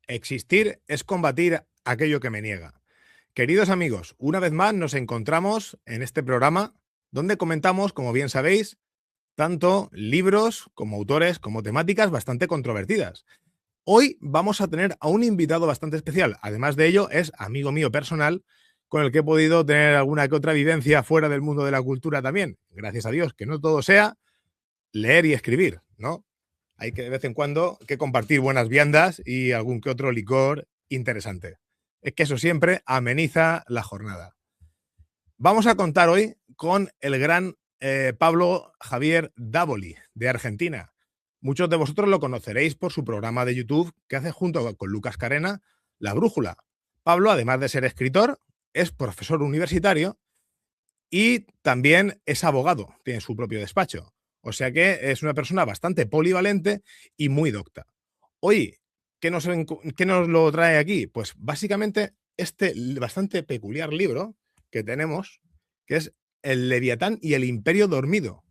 Existir es combatir aquello que me niega. Queridos amigos, una vez más nos encontramos en este programa donde comentamos, como bien sabéis, tanto libros como autores como temáticas bastante controvertidas. Hoy vamos a tener a un invitado bastante especial. Además de ello, es amigo mío personal con el que he podido tener alguna que otra vivencia fuera del mundo de la cultura también. Gracias a Dios, que no todo sea leer y escribir, ¿no? Hay que de vez en cuando que compartir buenas viandas y algún que otro licor interesante. Es que eso siempre ameniza la jornada. Vamos a contar hoy con el gran Pablo Javier Dávoli, de Argentina. Muchos de vosotros lo conoceréis por su programa de YouTube que hace junto con Lucas Carena, La Brújula. Pablo, además de ser escritor, es profesor universitario y también es abogado, tiene su propio despacho. O sea que es una persona bastante polivalente y muy docta. Hoy, ¿qué nos lo trae aquí? Pues básicamente este bastante peculiar libro que tenemos, que es El Leviatán y el Imperio Dormido,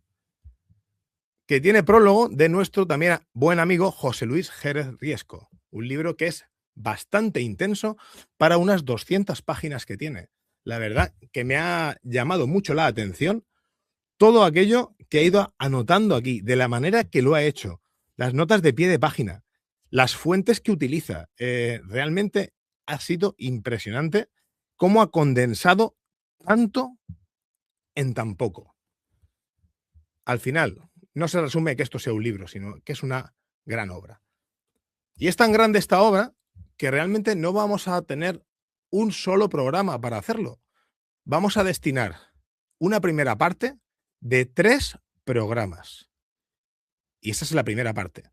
que tiene prólogo de nuestro también buen amigo José Luis Jerez Riesco. Un libro que es bastante intenso para unas 200 páginas que tiene. La verdad que me ha llamado mucho la atención todo aquello que he ido anotando aquí, de la manera que lo ha hecho, las notas de pie de página, las fuentes que utiliza. Realmente ha sido impresionante cómo ha condensado tanto en tan poco. Al final, no se resume que esto sea un libro, sino que es una gran obra. Y es tan grande esta obra que realmente no vamos a tener un solo programa para hacerlo. Vamos a destinar una primera parte de 3 programas. Y esa es la primera parte.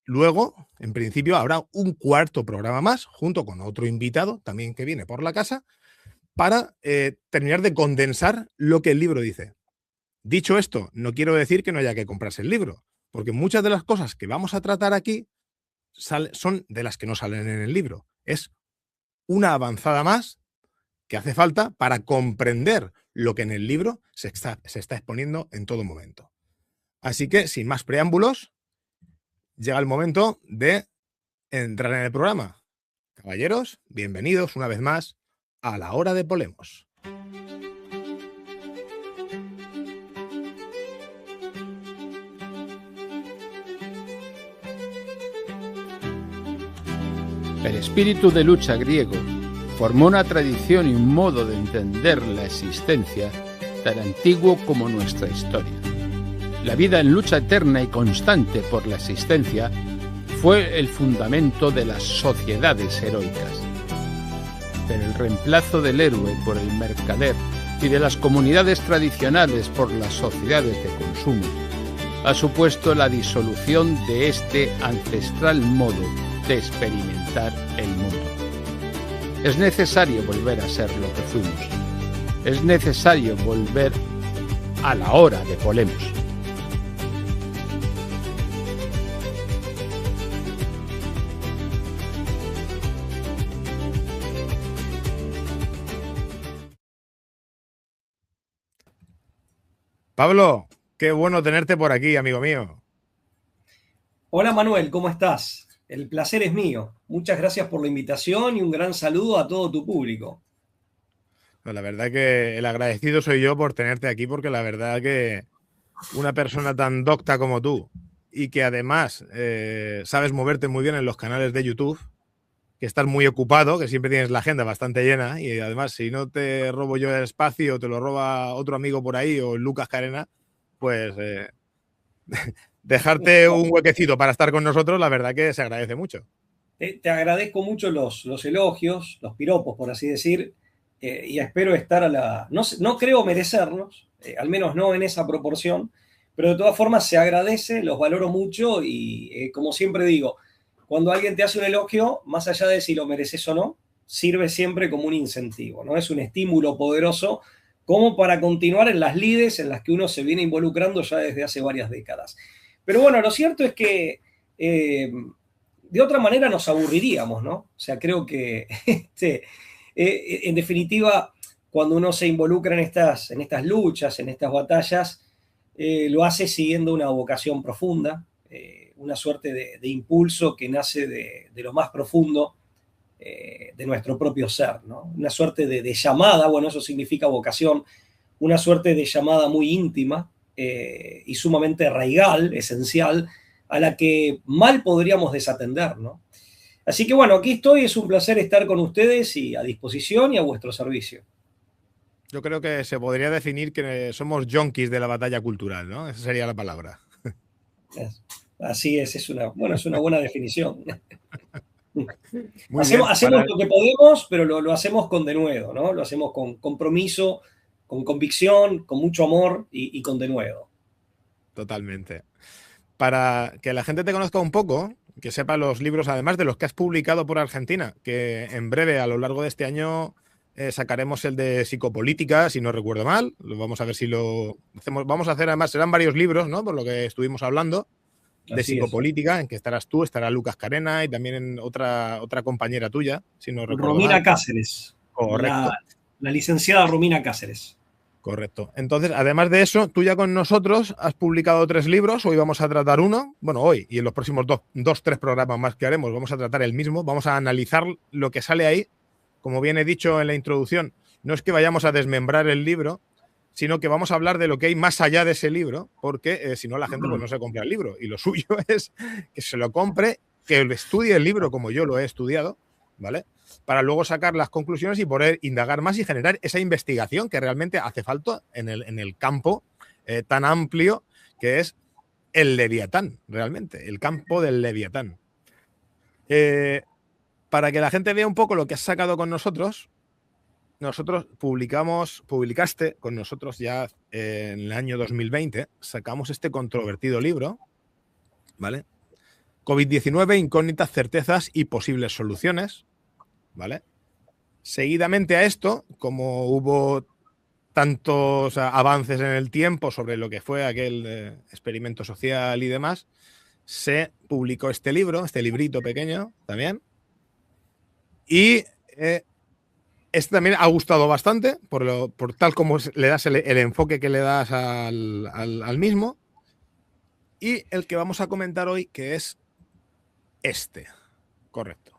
Luego, en principio, habrá un cuarto programa más, junto con otro invitado, también que viene por la casa, para terminar de condensar lo que el libro dice. Dicho esto, no quiero decir que no haya que comprarse el libro, porque muchas de las cosas que vamos a tratar aquí son de las que no salen en el libro. Es una avanzada más que hace falta para comprender lo que en el libro se está exponiendo en todo momento. Así que, sin más preámbulos, llega el momento de entrar en el programa. Caballeros, bienvenidos una vez más a La Hora de Polemos. El espíritu de lucha griego formó una tradición y un modo de entender la existencia tan antiguo como nuestra historia. La vida en lucha eterna y constante por la existencia fue el fundamento de las sociedades heroicas. Pero el reemplazo del héroe por el mercader y de las comunidades tradicionales por las sociedades de consumo ha supuesto la disolución de este ancestral modo de experimentar el mundo. Es necesario volver a ser lo que fuimos. Es necesario volver a la hora de Polemos. Pablo, qué bueno tenerte por aquí, amigo mío. Hola Manuel, ¿cómo estás? El placer es mío. Muchas gracias por la invitación y un gran saludo a todo tu público. No, la verdad que el agradecido soy yo por tenerte aquí, porque la verdad que una persona tan docta como tú y que además sabes moverte muy bien en los canales de YouTube, que estás muy ocupado, que siempre tienes la agenda bastante llena y además si no te robo yo el espacio, te lo roba otro amigo por ahí o Lucas Carena, pues dejarte un huequecito para estar con nosotros, la verdad que se agradece mucho. Te agradezco mucho los elogios, los piropos, por así decir, y espero estar a la... No creo merecerlos, al menos no en esa proporción, pero de todas formas se agradece, los valoro mucho y como siempre digo, cuando alguien te hace un elogio, más allá de si lo mereces o no, sirve siempre como un incentivo, ¿no? Es un estímulo poderoso como para continuar en las lides en las que uno se viene involucrando ya desde hace varias décadas. Pero bueno, lo cierto es que de otra manera nos aburriríamos, ¿no? O sea, creo que en definitiva, cuando uno se involucra en estas luchas, en estas batallas, lo hace siguiendo una vocación profunda. una suerte de impulso que nace de lo más profundo de nuestro propio ser, ¿no? Una suerte de llamada, bueno, eso significa vocación, una suerte de llamada muy íntima y sumamente arraigal, esencial, a la que mal podríamos desatender, ¿no? Así que bueno, aquí estoy, es un placer estar con ustedes y a disposición y a vuestro servicio. Yo creo que se podría definir que somos yonkis de la batalla cultural, ¿no? Esa sería la palabra. Así es una buena definición. Muy Hacemos bien, lo que podemos, pero lo hacemos con denuedo, ¿no? Lo hacemos con compromiso, con convicción, con mucho amor y con denuedo. Totalmente. Para que la gente te conozca un poco, que sepa los libros, además de los que has publicado por Argentina, que en breve, a lo largo de este año, sacaremos el de psicopolítica, si no recuerdo mal. Vamos a ver si lo hacemos. Vamos a hacer, además, serán varios libros, ¿no? Por lo que estuvimos hablando, de Así psicopolítica, en que estarás tú, estará Lucas Carena y también en otra compañera tuya, si no recuerdo Romina mal. Cáceres. Correcto. La licenciada Romina Cáceres. Correcto. Entonces, además de eso, tú ya con nosotros has publicado 3 libros. Hoy vamos a tratar uno. Bueno, hoy y en los próximos 3 programas más que haremos, vamos a tratar el mismo. Vamos a analizar lo que sale ahí. Como bien he dicho en la introducción, no es que vayamos a desmembrar el libro, sino que vamos a hablar de lo que hay más allá de ese libro, porque si no la gente pues no se compra el libro. Y lo suyo es que se lo compre, que estudie el libro como yo lo he estudiado, ¿vale? Para luego sacar las conclusiones y poder indagar más y generar esa investigación que realmente hace falta en el campo tan amplio que es el Leviatán, realmente, el campo del Leviatán. Para que la gente vea un poco lo que has sacado con nosotros publicaste con nosotros ya en el año 2020, sacamos este controvertido libro, ¿vale? COVID-19, incógnitas, certezas y posibles soluciones, ¿vale? Seguidamente a esto, como hubo tantos avances en el tiempo sobre lo que fue aquel experimento social y demás, se publicó este libro, este librito pequeño también. Y este también ha gustado bastante por tal como le das el enfoque que le das al mismo. Y el que vamos a comentar hoy, que es este. Correcto.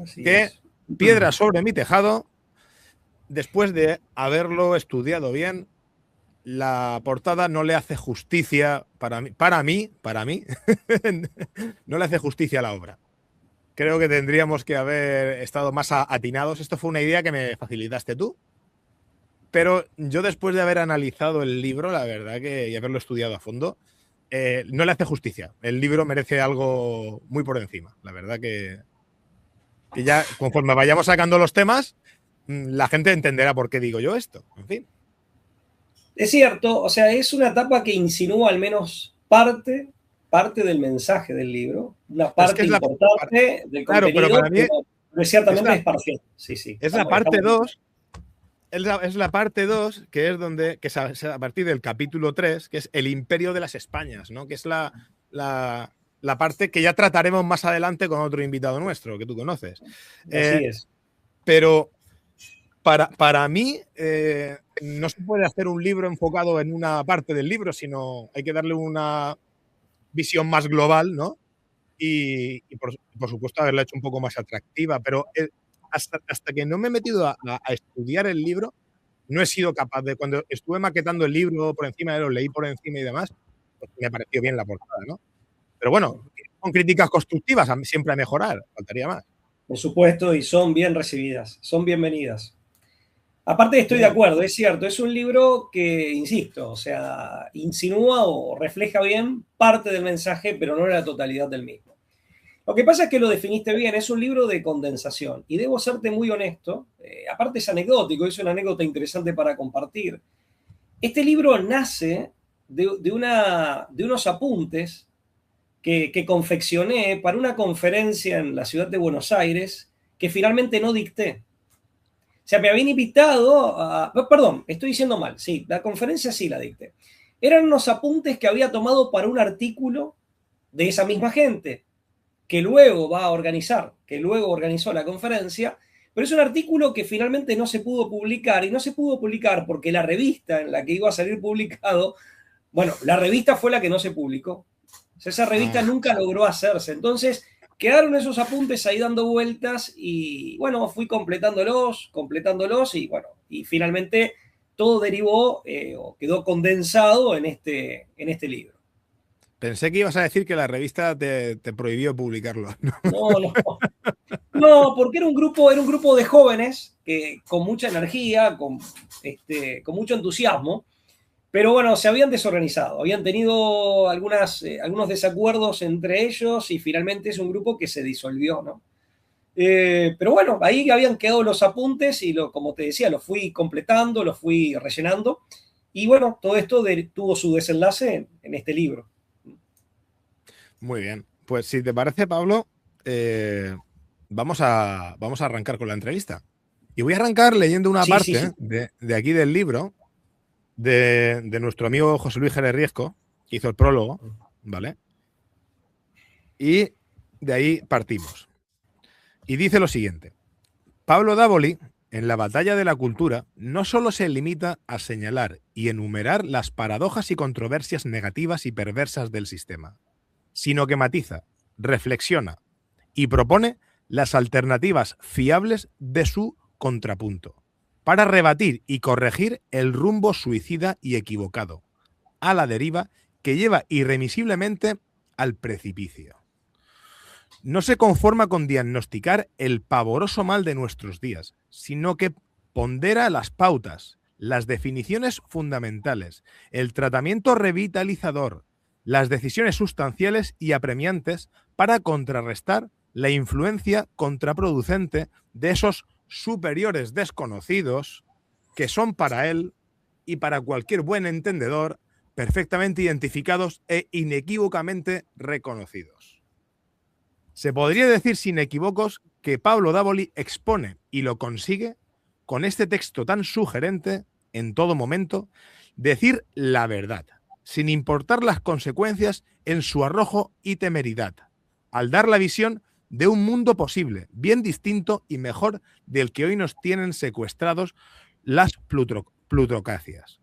Así que es. Piedra sobre mi tejado, después de haberlo estudiado bien, la portada no le hace justicia para mí, no le hace justicia a la obra. Creo que tendríamos que haber estado más atinados. Esto fue una idea que me facilitaste tú. Pero yo, después de haber analizado el libro, la verdad y haberlo estudiado a fondo, no le hace justicia. El libro merece algo muy por encima. La verdad que ya conforme vayamos sacando los temas, la gente entenderá por qué digo yo esto. En fin. Es cierto, o sea, es una etapa que insinúa al menos parte del mensaje del libro, una parte importante del contenido, pero para mí pero ciertamente es parcial. Sí. Es la parte 2. Es la parte 2, que es donde, que es a partir del capítulo 3, que es el Imperio de las Españas, ¿no? Que es la parte que ya trataremos más adelante con otro invitado nuestro, que tú conoces. Así es. Pero para mí no se puede hacer un libro enfocado en una parte del libro, sino hay que darle una visión más global, ¿no? Y por supuesto haberla hecho un poco más atractiva, pero hasta que no me he metido a estudiar el libro, no he sido capaz de, cuando estuve maquetando el libro por encima, lo leí por encima y demás, pues me pareció bien la portada, ¿no? Pero bueno, con críticas constructivas siempre a mejorar, faltaría más. Por supuesto, y son bien recibidas, son bienvenidas. Aparte, estoy de acuerdo, es cierto, es un libro que, insisto, o sea, insinúa o refleja bien parte del mensaje, pero no la totalidad del mismo. Lo que pasa es que lo definiste bien, es un libro de condensación. Y debo serte muy honesto, aparte es anecdótico, es una anécdota interesante para compartir. Este libro nace de unos apuntes que confeccioné para una conferencia en la ciudad de Buenos Aires que finalmente no dicté. O sea, me habían invitado a... Perdón, estoy diciendo mal. Sí, la conferencia sí la dicté. Eran unos apuntes que había tomado para un artículo de esa misma gente, que luego va a organizar, que luego organizó la conferencia, pero es un artículo que finalmente no se pudo publicar, y no se pudo publicar porque la revista en la que iba a salir publicado, bueno, la revista fue la que no se publicó. Esa revista nunca logró hacerse. Entonces, quedaron esos apuntes ahí dando vueltas y, bueno, fui completándolos y, bueno, y finalmente todo derivó o quedó condensado en este libro. Pensé que ibas a decir que la revista te prohibió publicarlo. No, porque era un grupo de jóvenes que, con mucha energía, con mucho entusiasmo, pero bueno, se habían desorganizado, habían tenido algunos desacuerdos entre ellos y finalmente es un grupo que se disolvió, ¿no? Pero bueno, ahí habían quedado los apuntes y, como te decía, los fui completando, los fui rellenando y bueno, todo esto tuvo su desenlace en este libro. Muy bien, pues si te parece, Pablo, vamos a arrancar con la entrevista. Y voy a arrancar leyendo una parte de aquí del libro de nuestro amigo José Luis Jerez Riesco, que hizo el prólogo, ¿vale? Y de ahí partimos. Y dice lo siguiente: Pablo Dávoli, en la batalla de la cultura, no solo se limita a señalar y enumerar las paradojas y controversias negativas y perversas del sistema, sino que matiza, reflexiona y propone las alternativas fiables de su contrapunto, para rebatir y corregir el rumbo suicida y equivocado, a la deriva que lleva irremisiblemente al precipicio. No se conforma con diagnosticar el pavoroso mal de nuestros días, sino que pondera las pautas, las definiciones fundamentales, el tratamiento revitalizador, las decisiones sustanciales y apremiantes para contrarrestar la influencia contraproducente de esos superiores desconocidos que son para él y para cualquier buen entendedor perfectamente identificados e inequívocamente reconocidos. Se podría decir sin equívocos que Pablo Dávoli expone y lo consigue con este texto tan sugerente en todo momento, decir la verdad, sin importar las consecuencias en su arrojo y temeridad, al dar la visión de un mundo posible, bien distinto y mejor del que hoy nos tienen secuestrados las plutocracias.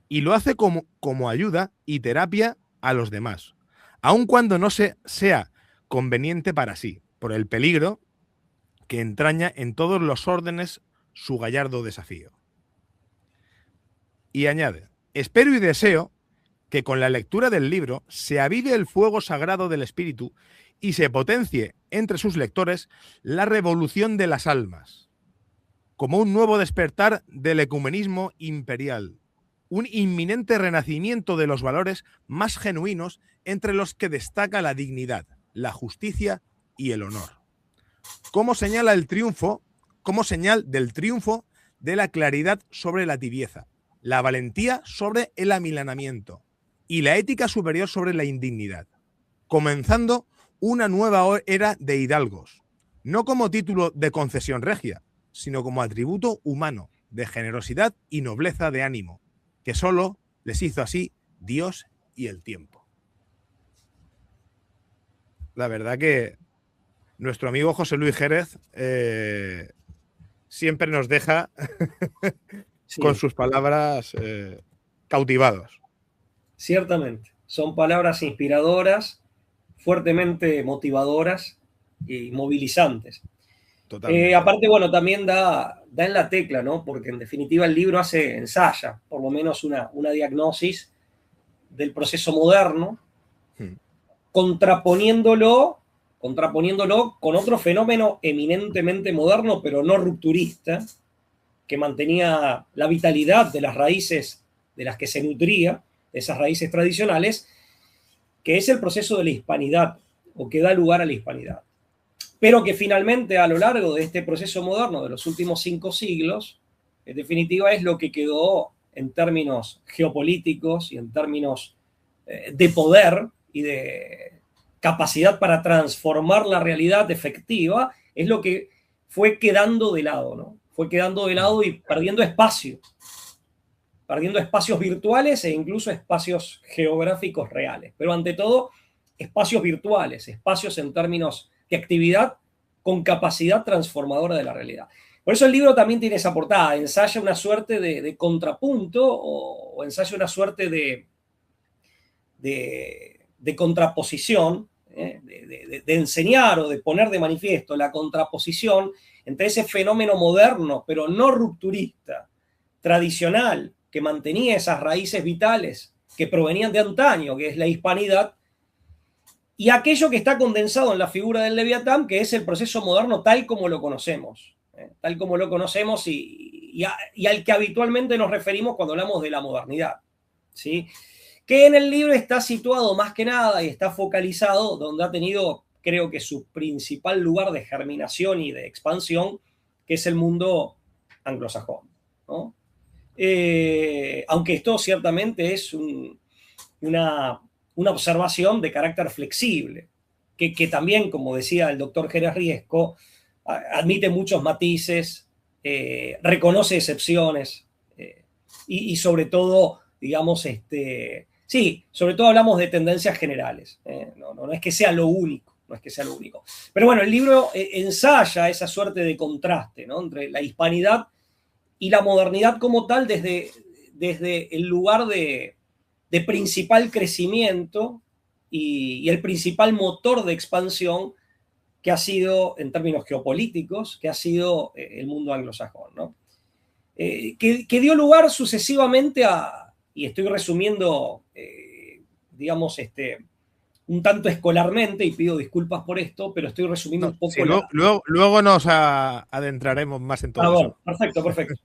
Y lo hace como ayuda y terapia a los demás, aun cuando no sea conveniente para sí, por el peligro que entraña en todos los órdenes su gallardo desafío. Y añade: espero y deseo que con la lectura del libro se avive el fuego sagrado del espíritu y se potencie entre sus lectores la revolución de las almas, como un nuevo despertar del ecumenismo imperial, un inminente renacimiento de los valores más genuinos entre los que destaca la dignidad, la justicia y el honor. Como señal del triunfo de la claridad sobre la tibieza, la valentía sobre el amilanamiento y la ética superior sobre la indignidad, comenzando una nueva era de hidalgos, no como título de concesión regia, sino como atributo humano de generosidad y nobleza de ánimo, que solo les hizo así Dios y el tiempo. La verdad que nuestro amigo José Luis Jerez siempre nos deja con sus palabras cautivados. Ciertamente, son palabras inspiradoras, fuertemente motivadoras y movilizantes. Aparte, bueno, también da en la tecla, ¿no? Porque en definitiva el libro ensaya, por lo menos una diagnosis del proceso moderno, contraponiéndolo con otro fenómeno eminentemente moderno, pero no rupturista, que mantenía la vitalidad de las raíces de las que se nutría, de esas raíces tradicionales, que es el proceso de la hispanidad, o que da lugar a la hispanidad. Pero que finalmente, a lo largo de este proceso moderno de los últimos 5 siglos, en definitiva es lo que quedó en términos geopolíticos y en términos de poder y de capacidad para transformar la realidad efectiva, es lo que fue quedando de lado, ¿no? Fue quedando de lado y perdiendo espacios virtuales e incluso espacios geográficos reales. Pero ante todo, espacios virtuales, espacios en términos de actividad con capacidad transformadora de la realidad. Por eso el libro también tiene esa portada, ensaya una suerte de contrapunto o ensaya una suerte de de contraposición, de enseñar o de poner de manifiesto la contraposición entre ese fenómeno moderno, pero no rupturista, tradicional, que mantenía esas raíces vitales que provenían de antaño, que es la hispanidad, y aquello que está condensado en la figura del Leviatán, que es el proceso moderno tal como lo conocemos, tal como lo conocemos y al que habitualmente nos referimos cuando hablamos de la modernidad, ¿sí? Que en el libro está situado más que nada y está focalizado donde ha tenido, creo que su principal lugar de germinación y de expansión, que es el mundo anglosajón, ¿no? Aunque esto ciertamente es una observación de carácter flexible, que también, como decía el doctor Jerez Riesco, admite muchos matices, reconoce excepciones y sobre todo, digamos, sí, sobre todo hablamos de tendencias generales. No es que sea lo único, no es que sea lo único. Pero bueno, el libro ensaya esa suerte de contraste, ¿no?, entre la hispanidad y la modernidad como tal desde el lugar de principal crecimiento y el principal motor de expansión que ha sido, en términos geopolíticos, que ha sido el mundo anglosajón, ¿no? Que dio lugar sucesivamente y estoy resumiendo, digamos, un tanto escolarmente, y pido disculpas por esto, pero estoy resumiendo un poco. Sí, luego nos adentraremos más en todo eso. Perfecto.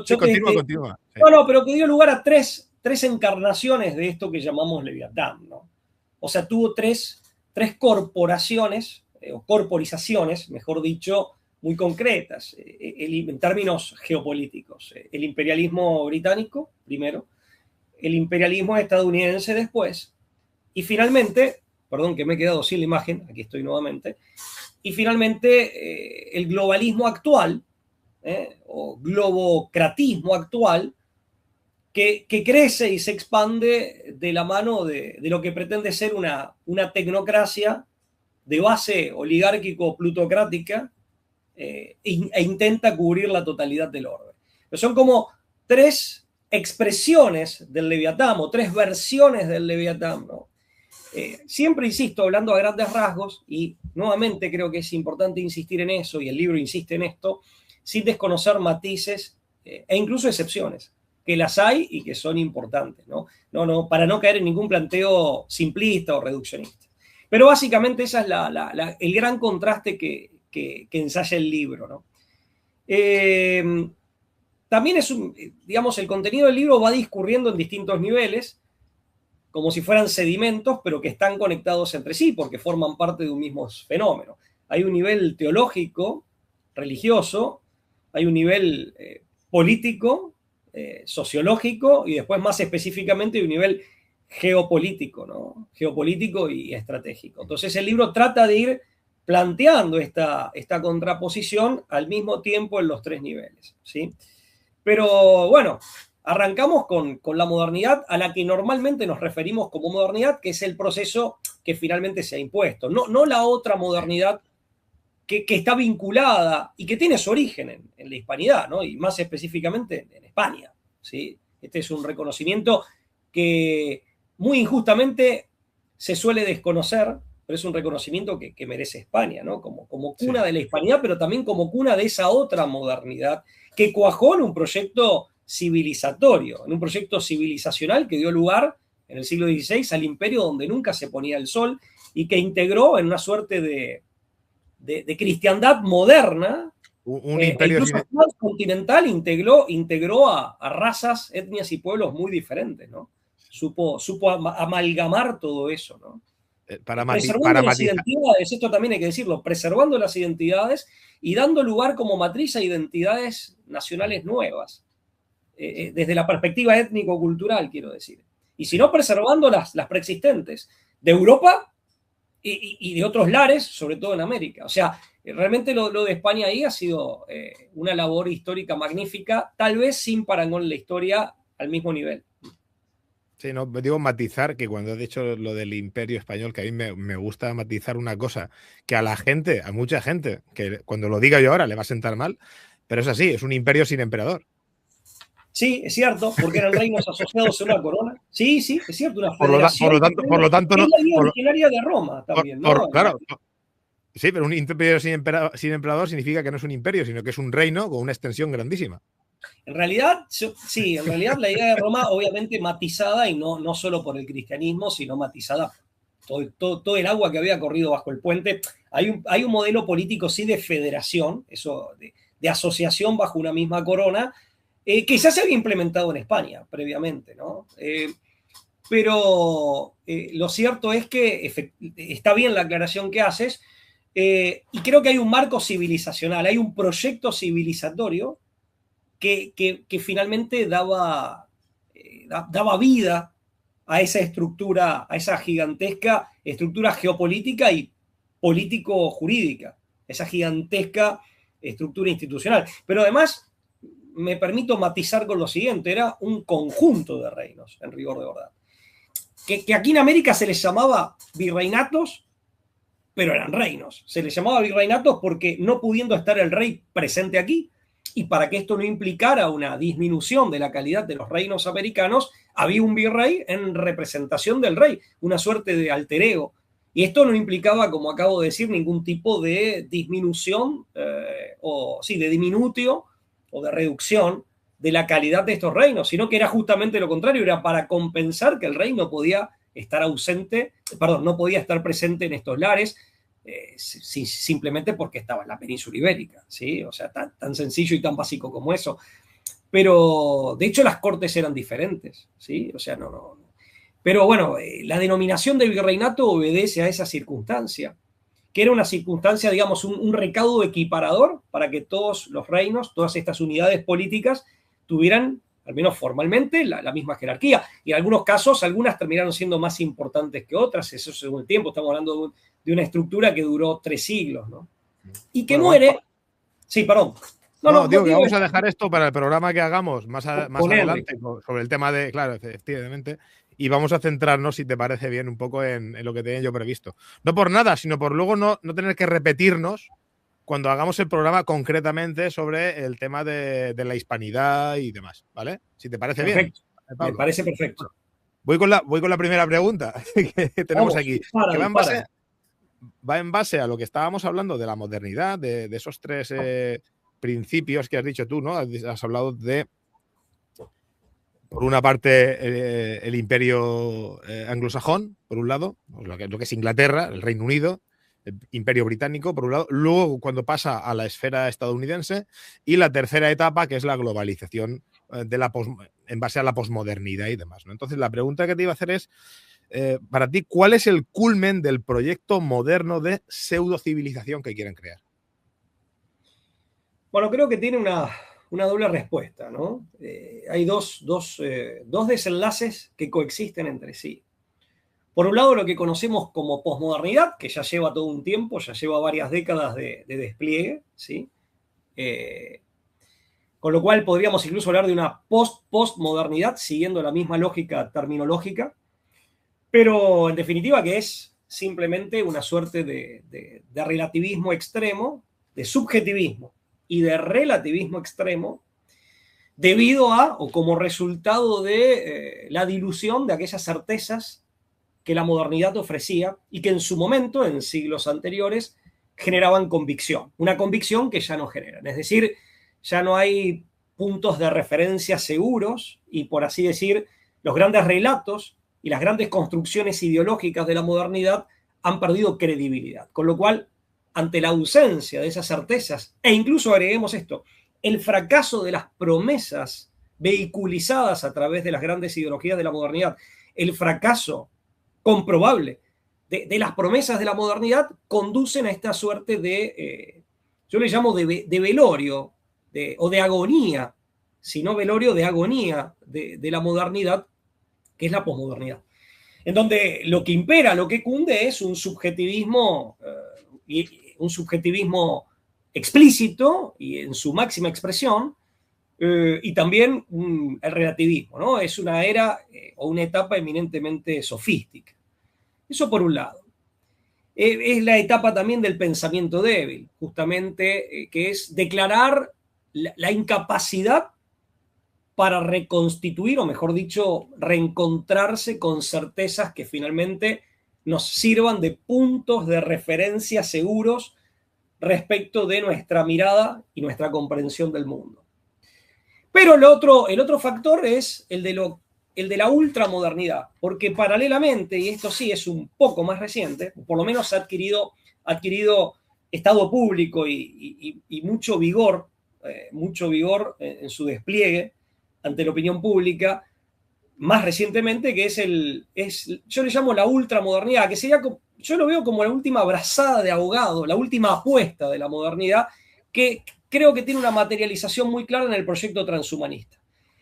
Sí, continúa. Sí. No, pero que dio lugar a tres encarnaciones de esto que llamamos Leviatán, ¿no? O sea, tuvo tres corporaciones, o corporizaciones, mejor dicho, muy concretas, en términos geopolíticos. El imperialismo británico, primero, el imperialismo estadounidense después, y finalmente, perdón que me he quedado sin la imagen, aquí estoy nuevamente, y finalmente el globalismo actual, o globocratismo actual, que crece y se expande de la mano de lo que pretende ser una tecnocracia de base oligárquico-plutocrática, e intenta cubrir la totalidad del orden. Pero son como tres expresiones del Leviatán, o tres versiones del Leviatán, ¿no? Siempre insisto, hablando a grandes rasgos, y nuevamente creo que es importante insistir en eso, y el libro insiste en esto, sin desconocer matices e incluso excepciones, que las hay y que son importantes, ¿no? Para no caer en ningún planteo simplista o reduccionista. Pero básicamente ese es el gran contraste que ensaya el libro, ¿no? También digamos, el contenido del libro va discurriendo en distintos niveles, como si fueran sedimentos, pero que están conectados entre sí, porque forman parte de un mismo fenómeno. Hay un nivel teológico, religioso, hay un nivel político, sociológico, y después más específicamente hay un nivel geopolítico, ¿no? Geopolítico y estratégico. Entonces el libro trata de ir planteando esta contraposición al mismo tiempo en los tres niveles, ¿sí? Pero bueno, arrancamos con la modernidad a la que normalmente nos referimos como modernidad, que es el proceso que finalmente se ha impuesto. No la otra modernidad que está vinculada y que tiene su origen en la hispanidad, ¿no? Y más específicamente en España, ¿sí? Este es un reconocimiento que muy injustamente se suele desconocer, pero es un reconocimiento que merece España, ¿no? Como cuna de la hispanidad, pero también como cuna de esa otra modernidad que cuajó en un proyecto civilizatorio, en un proyecto civilizacional que dio lugar en el siglo XVI al imperio donde nunca se ponía el sol y que integró en una suerte de cristiandad moderna, un imperio continental, integró a razas, etnias y pueblos muy diferentes, ¿no? Supo amalgamar todo eso, ¿no? Preservando las identidades, esto también hay que decirlo, preservando las identidades y dando lugar como matriz a identidades nacionales nuevas, desde la perspectiva étnico-cultural, quiero decir. Y si no, preservando las preexistentes de Europa y de otros lares, sobre todo en América. O sea, realmente lo de España ahí ha sido una labor histórica magnífica, tal vez sin parangón en la historia al mismo nivel. Sí, no, digo matizar, que cuando has dicho lo del imperio español, que a mí me gusta matizar una cosa, que a mucha gente, que cuando lo diga yo ahora le va a sentar mal, pero es así, es un imperio sin emperador. Sí, es cierto, porque eran reinos asociados a una corona. Sí, sí, es cierto, una Por federación. por lo tanto, Es no. la idea originaria de Roma también, ¿no? Claro. Sí, pero un imperio sin emperador significa que no es un imperio, sino que es un reino con una extensión grandísima. En realidad, sí, en realidad la idea de Roma, obviamente matizada, y no solo por el cristianismo, sino matizada todo el agua que había corrido bajo el puente. Hay un modelo político, sí, de federación, eso, de asociación bajo una misma corona, que ya se había implementado en España previamente, ¿no? Pero lo cierto es que está bien la aclaración que haces, y creo que hay un marco civilizacional, hay un proyecto civilizatorio que finalmente daba vida a esa estructura, a esa gigantesca estructura geopolítica y político-jurídica, esa gigantesca estructura institucional. Pero además, me permito matizar con lo siguiente, era un conjunto de reinos, en rigor de verdad. Que aquí en América se les llamaba virreinatos, pero eran reinos. Se les llamaba virreinatos porque no pudiendo estar el rey presente aquí, y para que esto no implicara una disminución de la calidad de los reinos americanos, había un virrey en representación del rey, una suerte de alter ego. Y esto no implicaba, como acabo de decir, ningún tipo de disminución, de diminutio o de reducción de la calidad de estos reinos, sino que era justamente lo contrario, era para compensar que el rey no podía estar no podía estar presente en estos lares, simplemente porque estaba en la península ibérica, ¿sí? O sea, tan sencillo y tan básico como eso. Pero, de hecho, las cortes eran diferentes, ¿sí? O sea, no. Pero bueno, la denominación de virreinato obedece a esa circunstancia, que era una circunstancia, digamos, un recaudo equiparador para que todos los reinos, todas estas unidades políticas, tuvieran, al menos formalmente, la misma jerarquía. Y en algunos casos, algunas terminaron siendo más importantes que otras, eso según el tiempo. Estamos hablando de una estructura que duró 3 siglos, ¿no? Y que muere... Sí, perdón. Digo que vamos a dejar esto para el programa que hagamos más adelante sobre el tema de, claro, efectivamente, y vamos a centrarnos, si te parece bien, un poco en lo que tenía yo previsto. No por nada, sino por luego no tener que repetirnos cuando hagamos el programa concretamente sobre el tema de la hispanidad y demás, ¿vale? Si te parece bien. Me parece perfecto. Voy con la primera pregunta que tenemos aquí. Va en base a lo que estábamos hablando de la modernidad, de esos 3 principios que has dicho tú, ¿no? Has hablado de, por una parte, el imperio anglosajón, por un lado, lo que es Inglaterra, el Reino Unido, el imperio británico, por un lado, luego cuando pasa a la esfera estadounidense, y la tercera etapa, que es la globalización en base a la posmodernidad y demás, ¿no? Entonces, la pregunta que te iba a hacer es, para ti, ¿cuál es el culmen del proyecto moderno de pseudocivilización que quieren crear? Bueno, creo que tiene una doble respuesta, ¿no? Hay dos desenlaces que coexisten entre sí. Por un lado, lo que conocemos como posmodernidad, que ya lleva todo un tiempo, ya lleva varias décadas de despliegue, ¿sí? Con lo cual podríamos incluso hablar de una postmodernidad, siguiendo la misma lógica terminológica, pero en definitiva que es simplemente una suerte de relativismo extremo, de subjetivismo y de relativismo extremo, debido a o como resultado de la dilución de aquellas certezas que la modernidad ofrecía y que en su momento, en siglos anteriores, generaban convicción. Una convicción que ya no generan. Es decir, ya no hay puntos de referencia seguros y, por así decir, los grandes relatos y las grandes construcciones ideológicas de la modernidad han perdido credibilidad. Con lo cual, ante la ausencia de esas certezas, e incluso agreguemos esto, el fracaso de las promesas vehiculizadas a través de las grandes ideologías de la modernidad, el fracaso comprobable de las promesas de la modernidad conducen a esta suerte de, yo le llamo de velorio o de agonía, si no velorio, de agonía de la modernidad, que es la posmodernidad. En donde lo que impera, lo que cunde es un subjetivismo explícito y en su máxima expresión, y también el relativismo, ¿no? Es una era o una etapa eminentemente sofística. Eso por un lado. Es la etapa también del pensamiento débil, justamente, que es declarar la incapacidad para reconstituir, o mejor dicho, reencontrarse con certezas que finalmente nos sirvan de puntos de referencia seguros respecto de nuestra mirada y nuestra comprensión del mundo. Pero el otro factor es el de la ultramodernidad, porque paralelamente, y esto sí es un poco más reciente, por lo menos ha adquirido estado público y mucho vigor en su despliegue ante la opinión pública, más recientemente, que yo le llamo la ultramodernidad, que sería, yo lo veo como la última brazada de ahogado, la última apuesta de la modernidad, que creo que tiene una materialización muy clara en el proyecto transhumanista.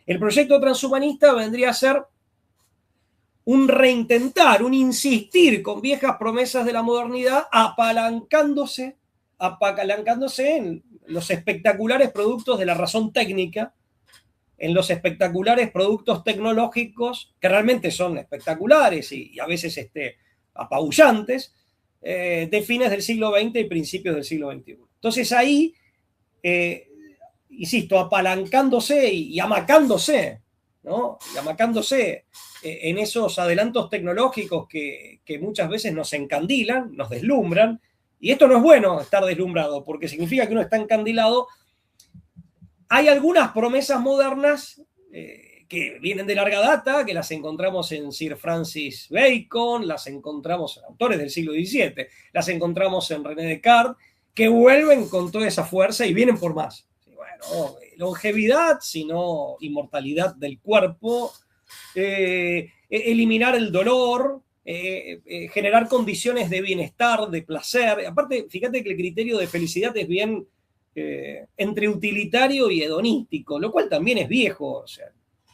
El proyecto transhumanista vendría a ser un reintentar, un insistir con viejas promesas de la modernidad, apalancándose en los espectaculares productos de la razón técnica, en los espectaculares productos tecnológicos, que realmente son espectaculares y a veces apabullantes, de fines del siglo XX y principios del siglo XXI. Entonces ahí, insisto, apalancándose y amacándose, ¿no? Y amacándose en esos adelantos tecnológicos que muchas veces nos encandilan, nos deslumbran, y esto no es bueno, estar deslumbrado, porque significa que uno está encandilado. Hay algunas promesas modernas que vienen de larga data, que las encontramos en Sir Francis Bacon, las encontramos en autores del siglo XVII, las encontramos en René Descartes, que vuelven con toda esa fuerza y vienen por más. Bueno, longevidad, sino inmortalidad del cuerpo, eliminar el dolor, generar condiciones de bienestar, de placer. Aparte, fíjate que el criterio de felicidad es bien entre utilitario y hedonístico, lo cual también es viejo, o sea,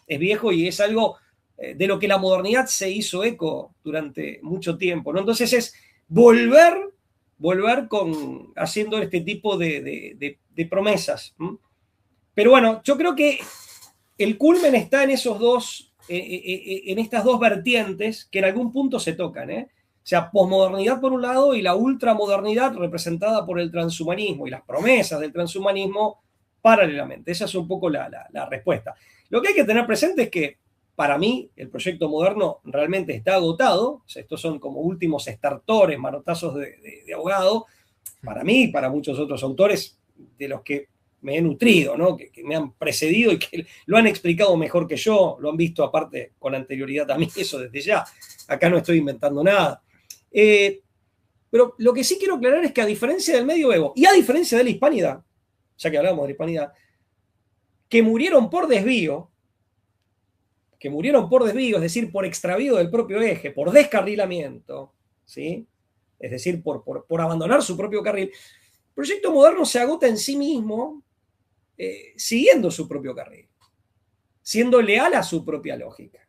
es viejo y es algo de lo que la modernidad se hizo eco durante mucho tiempo, ¿no? Entonces es volver haciendo este tipo de promesas. Pero bueno, yo creo que el culmen está en en estas dos vertientes que en algún punto se tocan, O sea, posmodernidad por un lado y la ultramodernidad representada por el transhumanismo y las promesas del transhumanismo paralelamente. Esa es un poco la respuesta. Lo que hay que tener presente es que para mí el proyecto moderno realmente está agotado. O sea, estos son como últimos estertores, manotazos de ahogado. Para mí y para muchos otros autores de los que me he nutrido, ¿no? Que me han precedido y que lo han explicado mejor que yo, lo han visto aparte con anterioridad a mí, eso desde ya. Acá no estoy inventando nada. Pero lo que sí quiero aclarar es que a diferencia del medioevo y a diferencia de la hispanidad, ya que hablamos de la hispanidad, que murieron por desvío, es decir, por extravío del propio eje, por descarrilamiento, ¿sí? Es decir, por abandonar su propio carril, el proyecto moderno se agota en sí mismo siguiendo su propio carril, siendo leal a su propia lógica.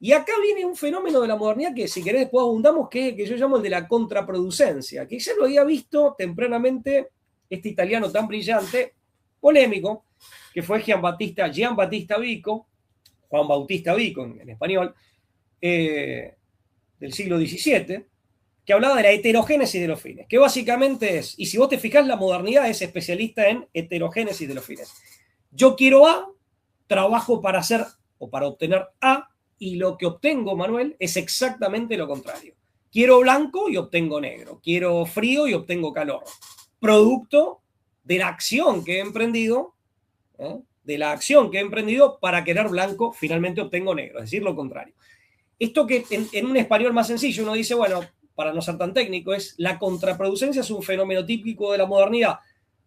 Y acá viene un fenómeno de la modernidad que, si querés, después abundamos, que yo llamo el de la contraproducencia, que ya lo había visto tempranamente este italiano tan brillante, polémico, que fue Gian Battista Vico, Juan Bautista Vico en español, del siglo XVII, que hablaba de la heterogénesis de los fines, que básicamente es, y si vos te fijás, la modernidad es especialista en heterogénesis de los fines. Yo quiero A, trabajo para hacer o para obtener A, y lo que obtengo, Manuel, es exactamente lo contrario. Quiero blanco y obtengo negro. Quiero frío y obtengo calor. Producto de la acción que he emprendido, para querer blanco, finalmente obtengo negro. Es decir, lo contrario. Esto que en un español más sencillo uno dice, bueno, para no ser tan técnico, es la contraproducencia es un fenómeno típico de la modernidad,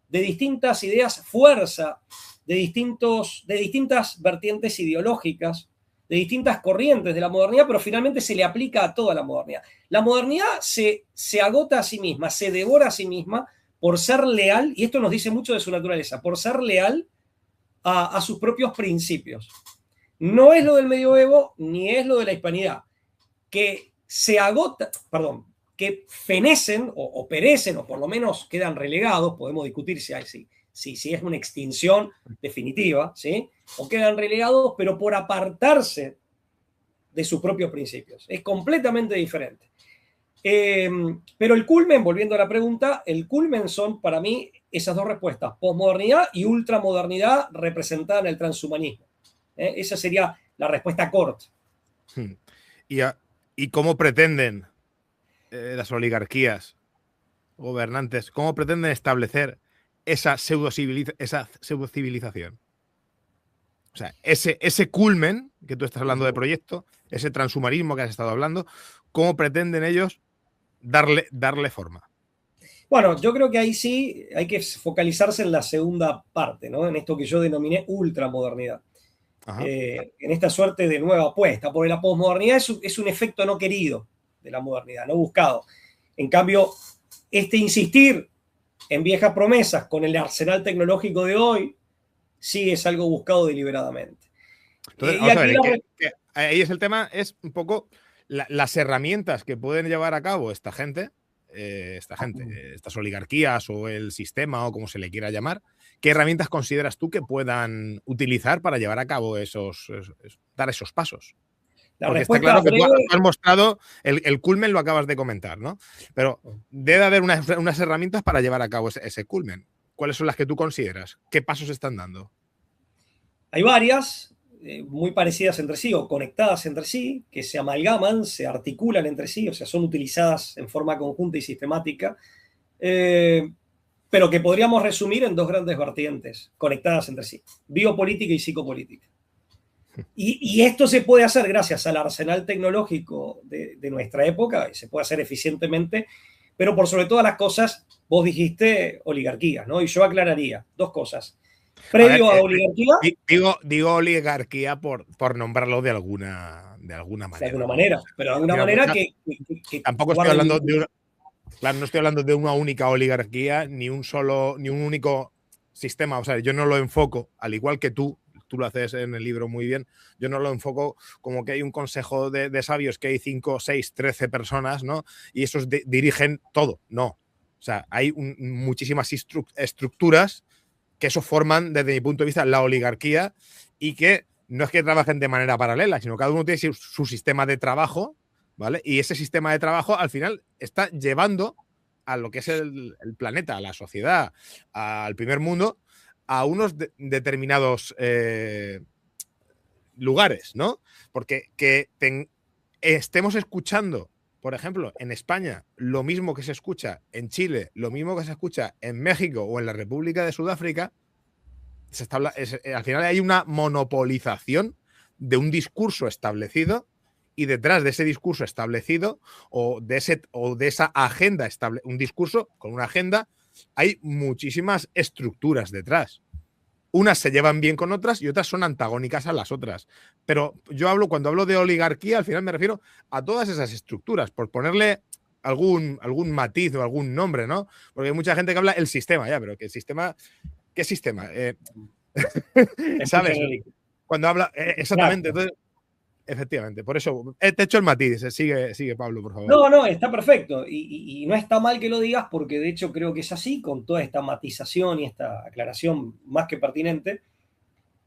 de distintas ideas fuerza, de distintas vertientes ideológicas, de distintas corrientes de la modernidad, pero finalmente se le aplica a toda la modernidad. La modernidad se agota a sí misma, se devora a sí misma por ser leal, y esto nos dice mucho de su naturaleza, por ser leal a sus propios principios. No es lo del medioevo, ni es lo de la hispanidad, que se agota, que fenecen o perecen, o por lo menos quedan relegados, podemos discutir si es una extinción definitiva, ¿sí? O quedan relegados, pero por apartarse de sus propios principios. Es completamente diferente. Pero el culmen, volviendo a la pregunta, el culmen son para mí esas dos respuestas, posmodernidad y ultramodernidad representada en el transhumanismo. Esa sería la respuesta corta. ¿Y cómo pretenden las oligarquías gobernantes, cómo pretenden establecer esa pseudocivilización? O sea, ese culmen que tú estás hablando de proyecto, ese transhumanismo que has estado hablando, ¿cómo pretenden ellos darle forma? Bueno, yo creo que ahí sí hay que focalizarse en la segunda parte, ¿no? En esto que yo denominé ultramodernidad. En esta suerte de nueva apuesta, porque la posmodernidad es un efecto no querido de la modernidad, no buscado. En cambio, insistir en viejas promesas con el arsenal tecnológico de hoy, sí es algo buscado deliberadamente. Entonces, vamos a ver, que ahí es el tema, es un poco las herramientas que pueden llevar a cabo esta gente, estas oligarquías o el sistema o como se le quiera llamar. ¿Qué herramientas consideras tú que puedan utilizar para llevar a cabo dar esos pasos? Porque está claro que tú has mostrado, el culmen lo acabas de comentar, ¿no? Pero debe haber unas herramientas para llevar a cabo ese culmen. ¿Cuáles son las que tú consideras? ¿Qué pasos están dando? Hay varias, muy parecidas entre sí o conectadas entre sí, que se amalgaman, se articulan entre sí, o sea, son utilizadas en forma conjunta y sistemática, pero que podríamos resumir en dos grandes vertientes conectadas entre sí, biopolítica y psicopolítica. Y esto se puede hacer gracias al arsenal tecnológico de nuestra época, y se puede hacer eficientemente, pero por sobre todas las cosas, vos dijiste oligarquías, ¿no? Y yo aclararía dos cosas. Previo a oligarquía. Digo oligarquía por nombrarlo de alguna manera. De alguna manera, pero de alguna manera que tampoco estoy hablando de una. Claro, no estoy hablando de una única oligarquía, ni un único sistema. O sea, yo no lo enfoco, al igual que tú lo haces en el libro muy bien, yo no lo enfoco como que hay un consejo de sabios, que hay 5, 6, 13 personas, ¿no? Y esos dirigen todo. No. O sea, hay muchísimas estructuras que eso forman, desde mi punto de vista, la oligarquía, y que no es que trabajen de manera paralela, sino que cada uno tiene su sistema de trabajo, ¿vale? Y ese sistema de trabajo al final está llevando a lo que es el planeta, a la sociedad, al primer mundo, a unos determinados lugares, ¿no? Porque estemos escuchando, por ejemplo, en España, lo mismo que se escucha en Chile, lo mismo que se escucha en México o en la República de Sudáfrica, al final hay una monopolización de un discurso establecido, y detrás de ese discurso establecido o de esa agenda, un discurso con una agenda, hay muchísimas estructuras detrás. Unas se llevan bien con otras y otras son antagónicas a las otras. Pero cuando hablo de oligarquía, al final me refiero a todas esas estructuras, por ponerle algún matiz o algún nombre, ¿no? Porque hay mucha gente que habla el sistema, ya, pero ¿qué sistema? ¿Sabes? Cuando habla. Exactamente. Entonces, efectivamente, por eso te he hecho el matiz. Sigue, Pablo, por favor. No, está perfecto. Y no está mal que lo digas, porque de hecho creo que es así, con toda esta matización y esta aclaración más que pertinente.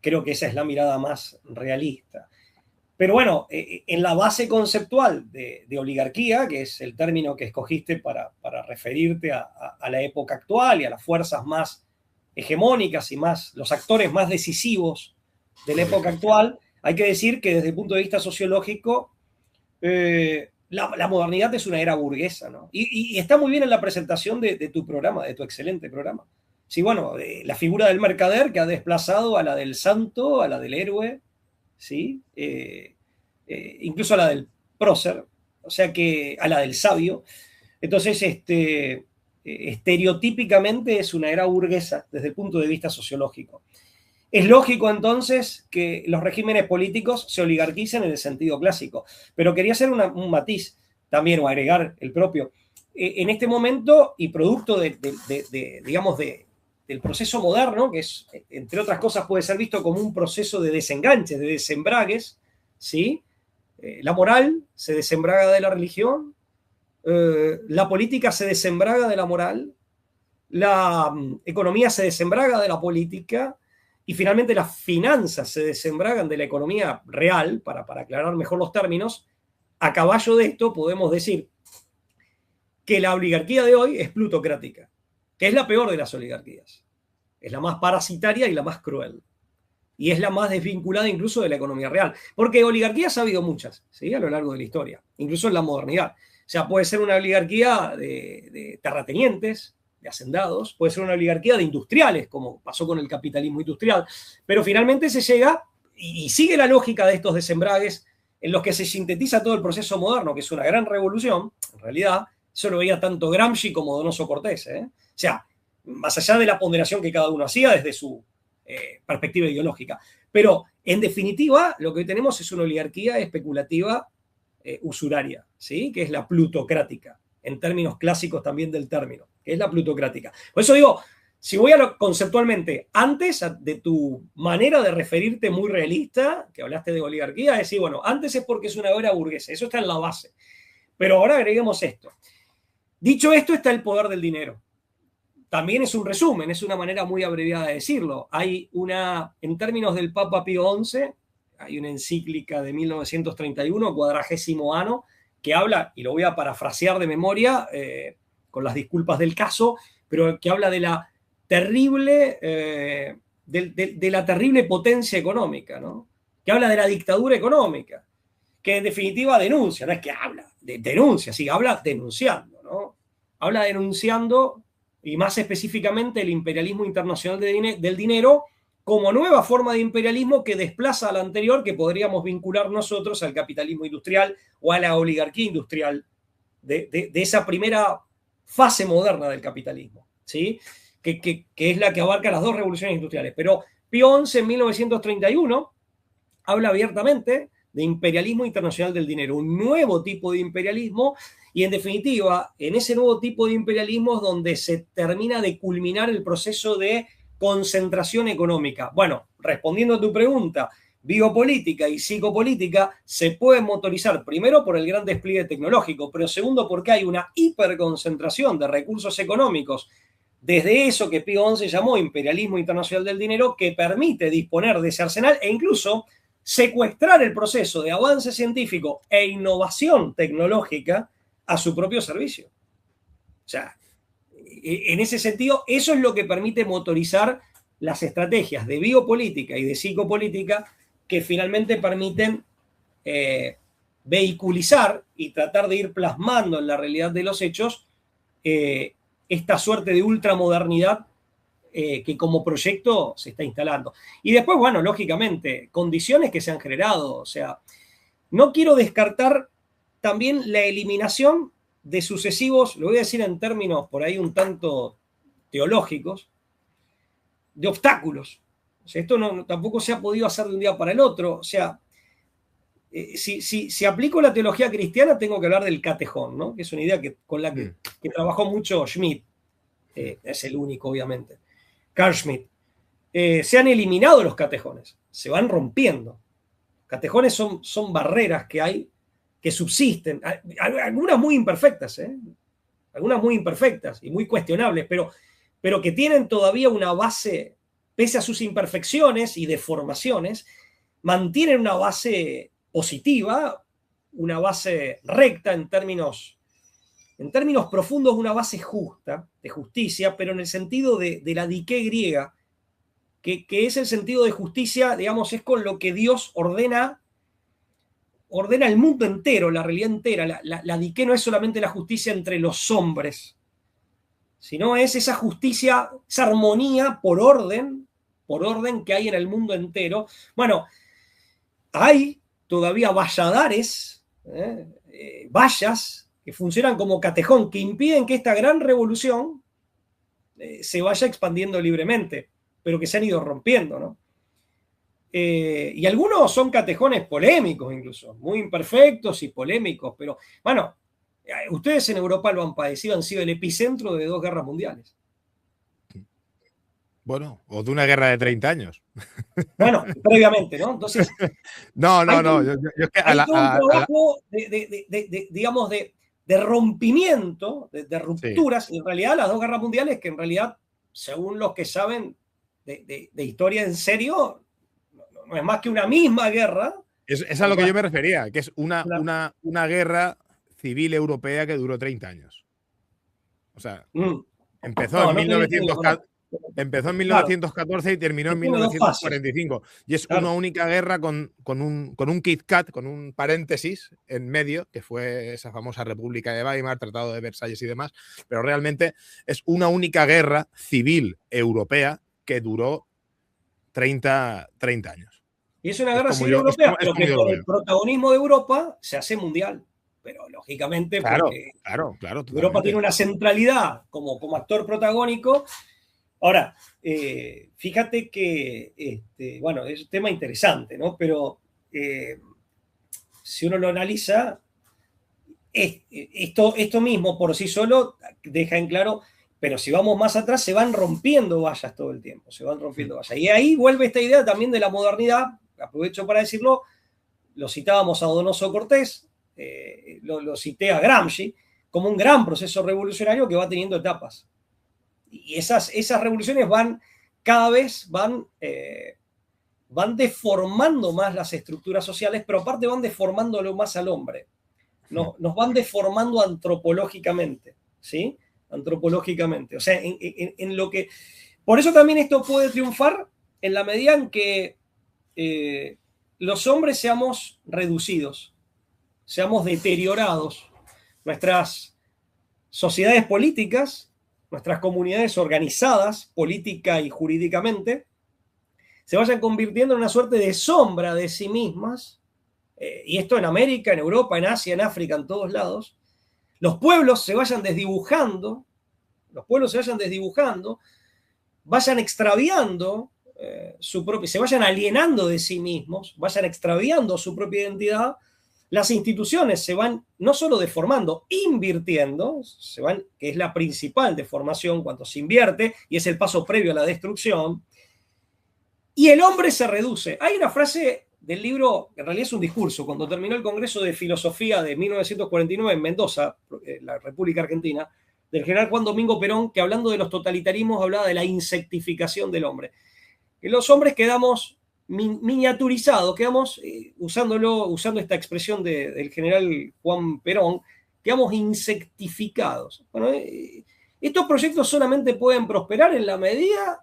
Creo que esa es la mirada más realista. Pero bueno, en la base conceptual de oligarquía, que es el término que escogiste para referirte a la época actual y a las fuerzas más hegemónicas y los actores más decisivos de la época actual, hay que decir que desde el punto de vista sociológico, la modernidad es una era burguesa, ¿no? Y está muy bien en la presentación de tu programa, de tu excelente programa. Sí, bueno, la figura del mercader que ha desplazado a la del santo, a la del héroe, ¿sí? Incluso a la del prócer, o sea que a la del sabio. Entonces, estereotípicamente es una era burguesa desde el punto de vista sociológico. Es lógico entonces que los regímenes políticos se oligarquicen en el sentido clásico, pero quería hacer un matiz también, o agregar el propio. En este momento, y producto digamos, del proceso moderno, que es, entre otras cosas, puede ser visto como un proceso de desenganches, de desembragues, ¿sí? La moral se desembraga de la religión, la política se desembraga de la moral, la economía se desembraga de la política, y finalmente las finanzas se desembragan de la economía real, para aclarar mejor los términos. A caballo de esto podemos decir que la oligarquía de hoy es plutocrática, que es la peor de las oligarquías. Es la más parasitaria y la más cruel. y es la más desvinculada incluso de la economía real. Porque oligarquías ha habido muchas, ¿sí? A lo largo de la historia, incluso en la modernidad. O sea, puede ser una oligarquía de terratenientes, de hacendados, puede ser una oligarquía de industriales, como pasó con el capitalismo industrial, pero finalmente se llega y sigue la lógica de estos desembragues en los que se sintetiza todo el proceso moderno, que es una gran revolución, en realidad. Eso lo veía tanto Gramsci como Donoso Cortés, ¿eh? O sea, más allá de la ponderación que cada uno hacía desde su perspectiva ideológica. Pero, en definitiva, lo que hoy tenemos es una oligarquía especulativa usuraria, ¿sí? Que es la plutocrática, en términos clásicos también del término, que es la plutocrática. Por eso digo, si voy a lo conceptualmente, antes de tu manera de referirte muy realista, que hablaste de oligarquía, decir, bueno, antes es porque es una obra burguesa, eso está en la base. Pero ahora agreguemos esto. Dicho esto, está el poder del dinero. También es un resumen, es una manera muy abreviada de decirlo. Hay una, en términos del Papa Pío XI, hay una encíclica de 1931, 40º año, que habla, y lo voy a parafrasear de memoria, con las disculpas del caso, pero que habla de la terrible, de la terrible potencia económica, ¿no? Que habla de la dictadura económica, que en definitiva denuncia, no es que habla, denuncia, sí, habla denunciando, ¿no? Habla denunciando, y más específicamente el imperialismo internacional del dinero como nueva forma de imperialismo que desplaza a la anterior, que podríamos vincular nosotros al capitalismo industrial o a la oligarquía industrial de esa primera fase moderna del capitalismo, ¿sí? Que es la que abarca las dos revoluciones industriales. Pero Pío XI en 1931 habla abiertamente de imperialismo internacional del dinero, un nuevo tipo de imperialismo, y en definitiva, en ese nuevo tipo de imperialismo es donde se termina de culminar el proceso de concentración económica. Bueno, respondiendo a tu pregunta, biopolítica y psicopolítica se pueden motorizar primero por el gran despliegue tecnológico, pero segundo porque hay una hiperconcentración de recursos económicos desde eso que Pío XI llamó imperialismo internacional del dinero, que permite disponer de ese arsenal e incluso secuestrar el proceso de avance científico e innovación tecnológica a su propio servicio. O sea, en ese sentido, eso es lo que permite motorizar las estrategias de biopolítica y de psicopolítica que finalmente permiten vehiculizar y tratar de ir plasmando en la realidad de los hechos esta suerte de ultramodernidad que como proyecto se está instalando. Y después, bueno, lógicamente, condiciones que se han generado. O sea, no quiero descartar también la eliminación de sucesivos, lo voy a decir en términos por ahí un tanto teológicos, de obstáculos. O sea, esto tampoco se ha podido hacer de un día para el otro. O sea, si aplico la teología cristiana, tengo que hablar del catejón, ¿no? Que es una idea con la que trabajó mucho Schmitt. Es el único, obviamente. Carl Schmitt. Se han eliminado los catejones, se van rompiendo. Catejones son barreras que hay, que subsisten, algunas muy imperfectas, algunas muy imperfectas y muy cuestionables, pero que tienen todavía una base, pese a sus imperfecciones y deformaciones, mantienen una base positiva, una base recta en términos profundos, una base justa, de justicia, pero en el sentido de la diké griega, que es el sentido de justicia, digamos, es con lo que Dios ordena el mundo entero, la realidad entera. La diké no es solamente la justicia entre los hombres, sino es esa justicia, esa armonía por orden que hay en el mundo entero. Bueno, hay todavía valladares, vallas, que funcionan como catejón, que impiden que esta gran revolución se vaya expandiendo libremente, pero que se han ido rompiendo, ¿no? Y algunos son catejones polémicos incluso, muy imperfectos y polémicos, pero bueno, ustedes en Europa lo han padecido, han sido el epicentro de 2 guerras mundiales. Bueno, o de una guerra de 30 años. Bueno, previamente, ¿no? Entonces... No. Yo es que hay todo un trabajo digamos, de rompimiento, de rupturas, sí. En realidad las 2 guerras mundiales, que en realidad, según los que saben de historia en serio, no es más que una misma guerra. Es a lo que yo me refería, que es una guerra civil europea que duró 30 años. O sea, empezó en 1914. Empezó en Claro, 1914 y terminó en tiene dos fases. 1945. Y es Claro. una única guerra con un Kit Kat, con un paréntesis en medio, que fue esa famosa República de Weimar, Tratado de Versalles y demás. Pero realmente es una única guerra civil europea que duró 30 años. Y es una Es guerra como civil yo, europea, es pero como que yo lo con el veo. protagonismo de Europa se hace mundial. Pero lógicamente, Claro, porque claro, Europa tiene totalmente. una centralidad como actor protagónico. Ahora, fíjate que, bueno, es un tema interesante, ¿no? Pero si uno lo analiza, esto mismo por sí solo deja en claro, pero si vamos más atrás, se van rompiendo vallas todo el tiempo, se van rompiendo vallas. Y ahí vuelve esta idea también de la modernidad, aprovecho para decirlo, lo citábamos a Donoso Cortés, lo cité a Gramsci, como un gran proceso revolucionario que va teniendo etapas. Y esas revoluciones cada vez van deformando más las estructuras sociales, pero aparte van deformándolo más al hombre. Nos van deformando antropológicamente, ¿sí? Antropológicamente. O sea, en lo que... Por eso también esto puede triunfar en la medida en que los hombres seamos reducidos, seamos deteriorados, nuestras sociedades políticas, nuestras comunidades organizadas política y jurídicamente, se vayan convirtiendo en una suerte de sombra de sí mismas, y esto en América, en Europa, en Asia, en África, en todos lados. Los pueblos se vayan desdibujando, vayan extraviando se vayan alienando de sí mismos, vayan extraviando su propia identidad. Las instituciones se van no solo deformando, invirtiendo, que es la principal deformación cuando se invierte y es el paso previo a la destrucción, y el hombre se reduce. Hay una frase del libro, que en realidad es un discurso, cuando terminó el Congreso de Filosofía de 1949 en Mendoza, la República Argentina, del general Juan Domingo Perón, que hablando de los totalitarismos hablaba de la insectificación del hombre. Que los hombres quedamos miniaturizados, quedamos, usando esta expresión del general Juan Perón, quedamos insectificados. Bueno, estos proyectos solamente pueden prosperar en la medida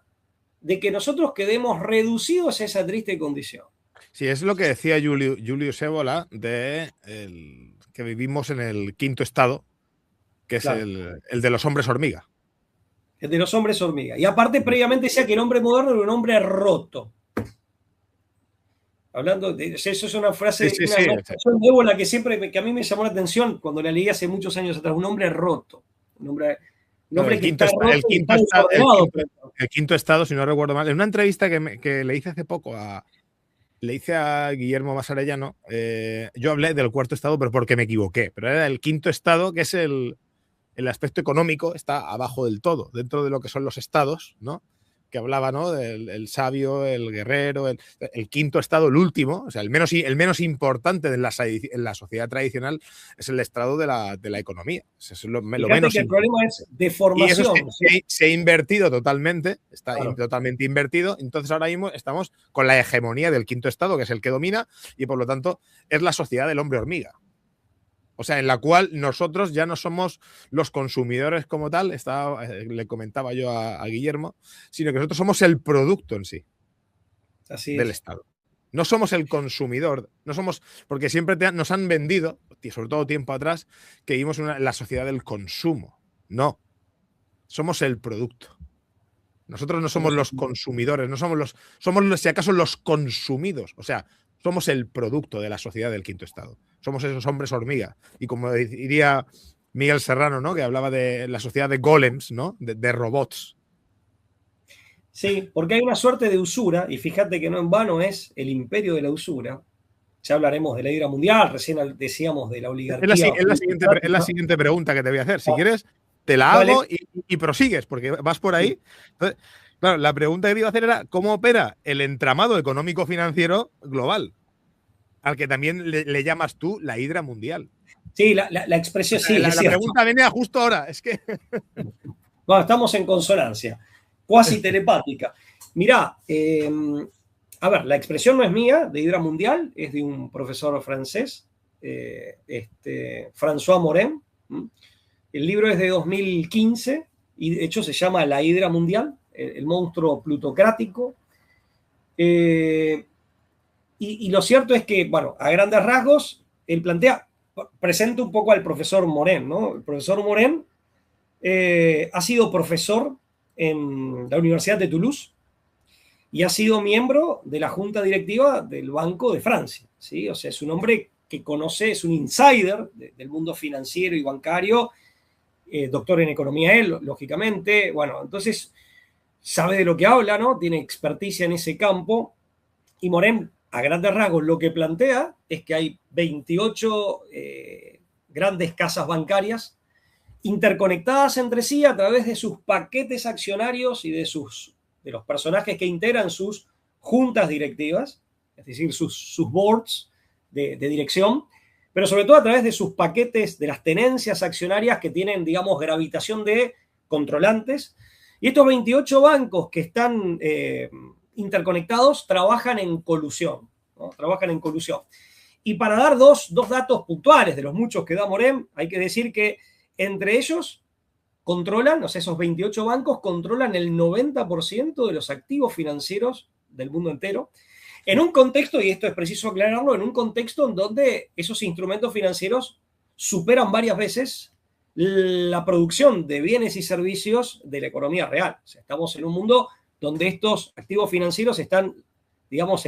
de que nosotros quedemos reducidos a esa triste condición. Sí, es lo que decía Julius Evola, que vivimos en el quinto estado, que es Claro. el de los hombres hormiga. El de los hombres hormiga. Y aparte, previamente decía que el hombre moderno era un hombre roto. Hablando de eso, es una frase, Sí, una expresión de Ébola que a mí me llamó la atención cuando la leí hace muchos años atrás. Un hombre roto. Un hombre que está roto y está desordenado. El quinto estado, si no recuerdo mal. En una entrevista que le hice hace poco le hice a Guillermo Masarellano, yo hablé del cuarto estado, pero porque me equivoqué. Pero era el quinto estado, que es el aspecto económico, está abajo del todo, dentro de lo que son los estados, ¿no? Que hablaba, ¿no? El sabio, el guerrero, el quinto estado, el último, o sea, el menos importante en la sociedad tradicional es el estado de la economía. Eso es lo menos que el problema es deformación. Y eso se ha invertido totalmente, está totalmente invertido. Entonces ahora mismo estamos con la hegemonía del quinto estado, que es el que domina, y por lo tanto es la sociedad del hombre hormiga. O sea, en la cual nosotros ya no somos los consumidores como tal, le comentaba yo a Guillermo, sino que nosotros somos el producto en sí. Así del es. Estado. No somos el consumidor, no somos, porque siempre nos han vendido, sobre todo tiempo atrás, que vivimos en la sociedad del consumo. No, somos el producto. Nosotros no somos los consumidores, no somos si acaso los consumidos. O sea, somos el producto de la sociedad del quinto estado. Somos esos hombres hormiga. Y como diría Miguel Serrano, ¿no? Que hablaba de la sociedad de golems, ¿no? De robots. Sí, porque hay una suerte de usura, y fíjate que no en vano es el imperio de la usura. Ya hablaremos de la hidra mundial, recién decíamos de la oligarquía. Es la siguiente pregunta que te voy a hacer. Si quieres, te la hago y prosigues, porque vas por ahí. Entonces, claro, la pregunta que te iba a hacer era ¿cómo opera el entramado económico-financiero global? Al que también le llamas tú la hidra mundial. Sí, la expresión, sí. La pregunta venía justo ahora. Es que. Bueno, estamos en consonancia, cuasi telepática. Mirá, a ver, la expresión no es mía, de hidra mundial, es de un profesor francés, François Morin. El libro es de 2015 y de hecho se llama La hidra mundial, el monstruo plutocrático. Y lo cierto es que, bueno, a grandes rasgos, él presenta un poco al profesor Morin, ¿no? El profesor Morin ha sido profesor en la Universidad de Toulouse y ha sido miembro de la junta directiva del Banco de Francia, ¿sí? O sea, es un hombre que conoce, es un insider del mundo financiero y bancario, doctor en economía él, lógicamente. Bueno, entonces sabe de lo que habla, ¿no? Tiene experticia en ese campo. Y Morin, a grandes rasgos, lo que plantea es que hay 28 grandes casas bancarias interconectadas entre sí a través de sus paquetes accionarios y de los personajes que integran sus juntas directivas, es decir, sus boards de dirección, pero sobre todo a través de sus paquetes de las tenencias accionarias que tienen, digamos, gravitación de controlantes. Y estos 28 bancos que están interconectados trabajan en colusión, ¿no? Trabajan en colusión. Y para dar dos datos puntuales de los muchos que da Morin, hay que decir que entre ellos controlan, o sea, esos 28 bancos controlan el 90% de los activos financieros del mundo entero, en un contexto, y esto es preciso aclararlo, en un contexto en donde esos instrumentos financieros superan varias veces la producción de bienes y servicios de la economía real. O sea, estamos en un mundo donde estos activos financieros están, digamos,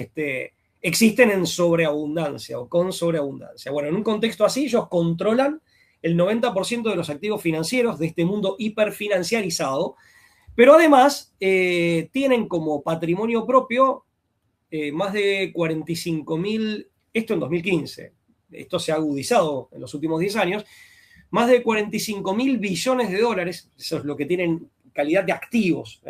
existen en sobreabundancia o con sobreabundancia. Bueno, en un contexto así, ellos controlan el 90% de los activos financieros de este mundo hiperfinanciarizado, pero además tienen como patrimonio propio más de 45.000, esto en 2015, esto se ha agudizado en los últimos 10 años, más de 45.000 billones de dólares, eso es lo que tienen calidad de activos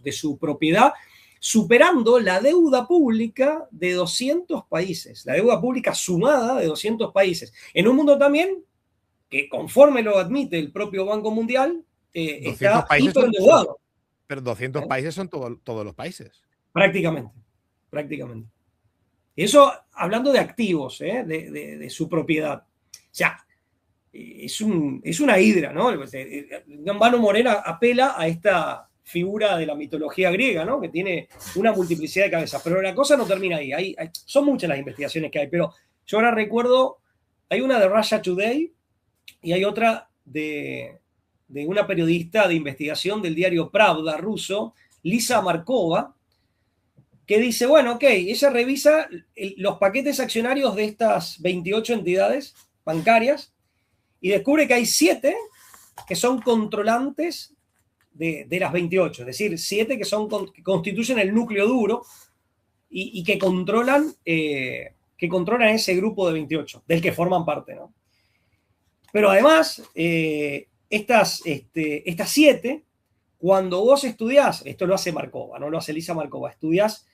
de su propiedad, superando la deuda pública de 200 países, la deuda pública sumada de 200 países, en un mundo también que, conforme lo admite el propio Banco Mundial, está hiperendeudado. Pero 200 países son todos los países. Prácticamente. Eso hablando de activos, de su propiedad. O sea, es una hidra, ¿no? En vano Morin apela a esta figura de la mitología griega, ¿no? Que tiene una multiplicidad de cabezas. Pero la cosa no termina ahí. Son muchas las investigaciones que hay, pero yo ahora recuerdo, hay una de Russia Today y hay otra de una periodista de investigación del diario Pravda ruso, Lisa Markova, que dice, bueno, ok, ella revisa los paquetes accionarios de estas 28 entidades bancarias y descubre que hay 7 que son controlantes de las 28, es decir, 7 que constituyen el núcleo duro y que controlan ese grupo de 28, del que forman parte, ¿no? Pero además, estas 7, cuando vos estudiás, esto lo hace Markova, no lo hace Lisa Markova, estudiás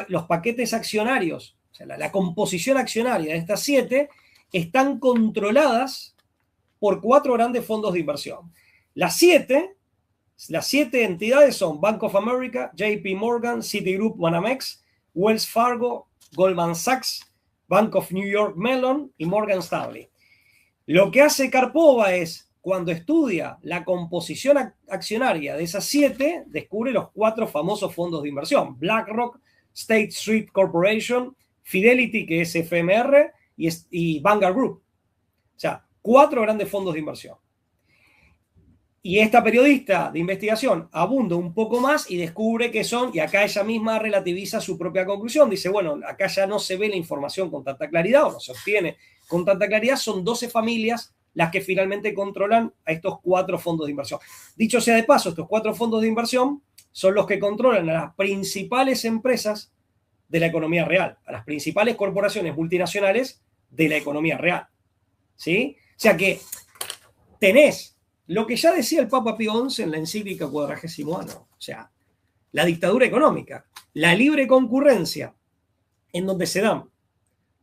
los paquetes accionarios, o sea, la composición accionaria de estas 7, están controladas por 4 grandes fondos de inversión. Las 7 entidades son Bank of America, JP Morgan, Citigroup, Banamex, Wells Fargo, Goldman Sachs, Bank of New York Mellon y Morgan Stanley. Lo que hace Karpova es, cuando estudia la composición accionaria de esas 7, descubre los 4 famosos fondos de inversión: BlackRock, State Street Corporation, Fidelity, que es FMR, y Vanguard Group. O sea, 4 grandes fondos de inversión. Y esta periodista de investigación abunda un poco más y descubre que y acá ella misma relativiza su propia conclusión. Dice, bueno, acá ya no se ve la información con tanta claridad, o no se obtiene con tanta claridad, son 12 familias las que finalmente controlan a estos 4 fondos de inversión. Dicho sea de paso, estos 4 fondos de inversión son los que controlan a las principales empresas de la economía real, a las principales corporaciones multinacionales de la economía real. ¿Sí? O sea que tenés lo que ya decía el Papa Pío XI en la encíclica Quadragésimo Anno, o sea, la dictadura económica, la libre concurrencia, en donde se dan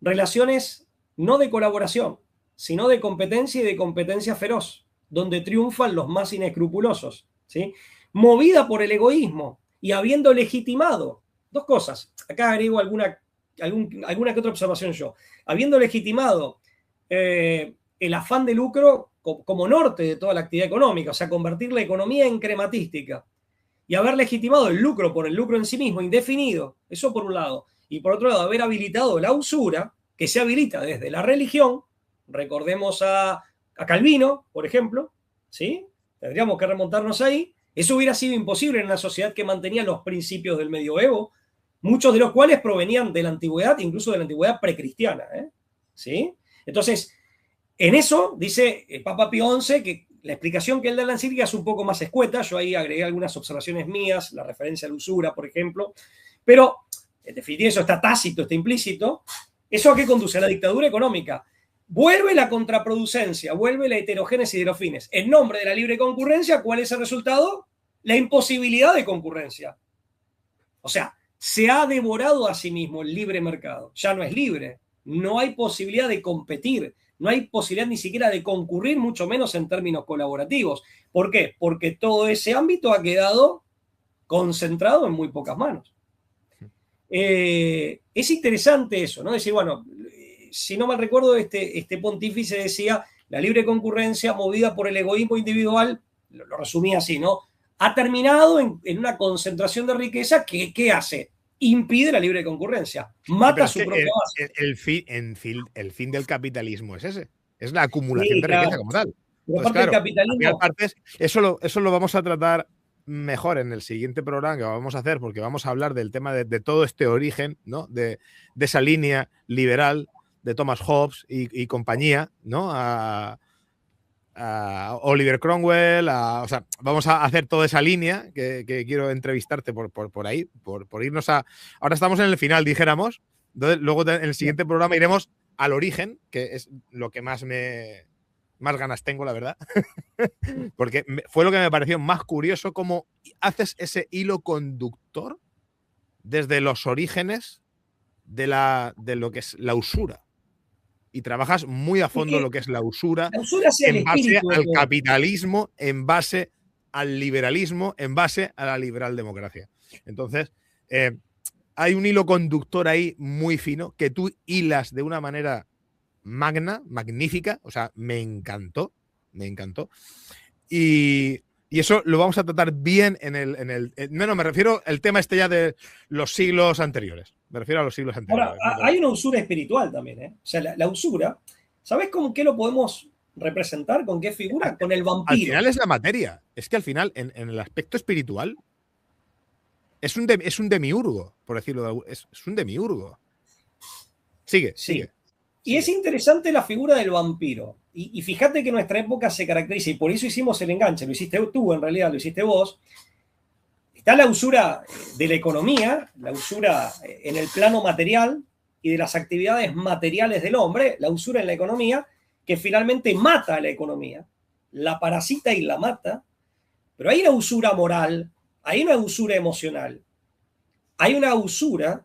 relaciones no de colaboración, sino de competencia y de competencia feroz, donde triunfan los más inescrupulosos, ¿sí? Movida por el egoísmo y habiendo legitimado, 2 cosas, acá agrego alguna que otra observación yo, habiendo legitimado el afán de lucro como norte de toda la actividad económica, o sea, convertir la economía en crematística y haber legitimado el lucro por el lucro en sí mismo, indefinido, eso por un lado, y por otro lado haber habilitado la usura, que se habilita desde la religión, recordemos a Calvino, por ejemplo, ¿sí? Tendríamos que remontarnos ahí. Eso hubiera sido imposible en una sociedad que mantenía los principios del medioevo, muchos de los cuales provenían de la antigüedad, incluso de la antigüedad precristiana, ¿sí? Entonces, en eso dice el Papa Pío XI que la explicación que él da en la encíclica es un poco más escueta. Yo ahí agregué algunas observaciones mías, la referencia a la usura, por ejemplo, pero en definitiva eso está tácito, está implícito. ¿Eso a qué conduce? A la dictadura económica. Vuelve la contraproducencia, vuelve la heterogénesis de los fines. En nombre de la libre concurrencia, ¿cuál es el resultado? La imposibilidad de concurrencia. O sea, se ha devorado a sí mismo el libre mercado. Ya no es libre. No hay posibilidad de competir. No hay posibilidad ni siquiera de concurrir, mucho menos en términos colaborativos. ¿Por qué? Porque todo ese ámbito ha quedado concentrado en muy pocas manos. Es interesante eso, ¿no? Decir, bueno, si no mal recuerdo, este pontífice decía, la libre concurrencia movida por el egoísmo individual, lo resumía así, ¿no? Ha terminado en una concentración de riqueza que, ¿qué hace? Impide la libre concurrencia, mata su propia base. El fin del capitalismo es ese, es la acumulación de riqueza como tal. Entonces, claro, capitalismo... eso lo vamos a tratar mejor en el siguiente programa que vamos a hacer, porque vamos a hablar del tema de todo este origen, ¿no? De esa línea liberal de Thomas Hobbes y compañía, ¿no? A Oliver Cromwell, o sea, vamos a hacer toda esa línea que quiero entrevistarte por ahí, por irnos a... Ahora estamos en el final, dijéramos, entonces, luego en el siguiente programa iremos al origen, que es lo que más ganas tengo, la verdad, porque fue lo que me pareció más curioso, cómo haces ese hilo conductor desde los orígenes de lo que es la usura. Y trabajas muy a fondo lo que es la usura en base al capitalismo, en base al liberalismo, en base a la liberal democracia. Entonces, hay un hilo conductor ahí muy fino que tú hilas de una manera magnífica, o sea, me encantó. Y eso lo vamos a tratar bien me refiero al tema este ya de los siglos anteriores. Me refiero a los siglos anteriores. Ahora, hay una usura espiritual también, ¿eh? O sea, la usura, ¿sabes con qué lo podemos representar? ¿Con qué figura? Con el vampiro. Al final es la materia. Es que al final, en el aspecto espiritual, es un demiurgo, por decirlo. Es un demiurgo. Sigue. Y es interesante la figura del vampiro. Y fíjate que nuestra época se caracteriza, y por eso hicimos el enganche, lo hiciste tú, en realidad, lo hiciste vos. Está la usura de la economía, la usura en el plano material y de las actividades materiales del hombre, la usura en la economía, que finalmente mata a la economía, la parasita y la mata, pero hay una usura moral, hay una usura emocional, hay una usura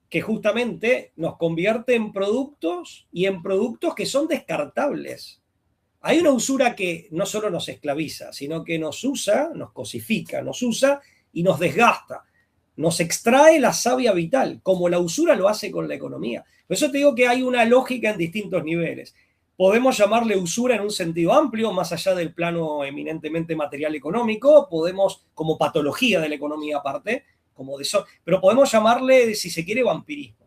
que justamente nos convierte en productos y en productos que son descartables. Hay una usura que no solo nos esclaviza, sino que nos usa, nos cosifica, nos usa y nos desgasta, nos extrae la savia vital, como la usura lo hace con la economía. Por eso te digo que hay una lógica en distintos niveles. Podemos llamarle usura en un sentido amplio, más allá del plano eminentemente material económico, podemos, como patología de la economía aparte, pero podemos llamarle, si se quiere, vampirismo.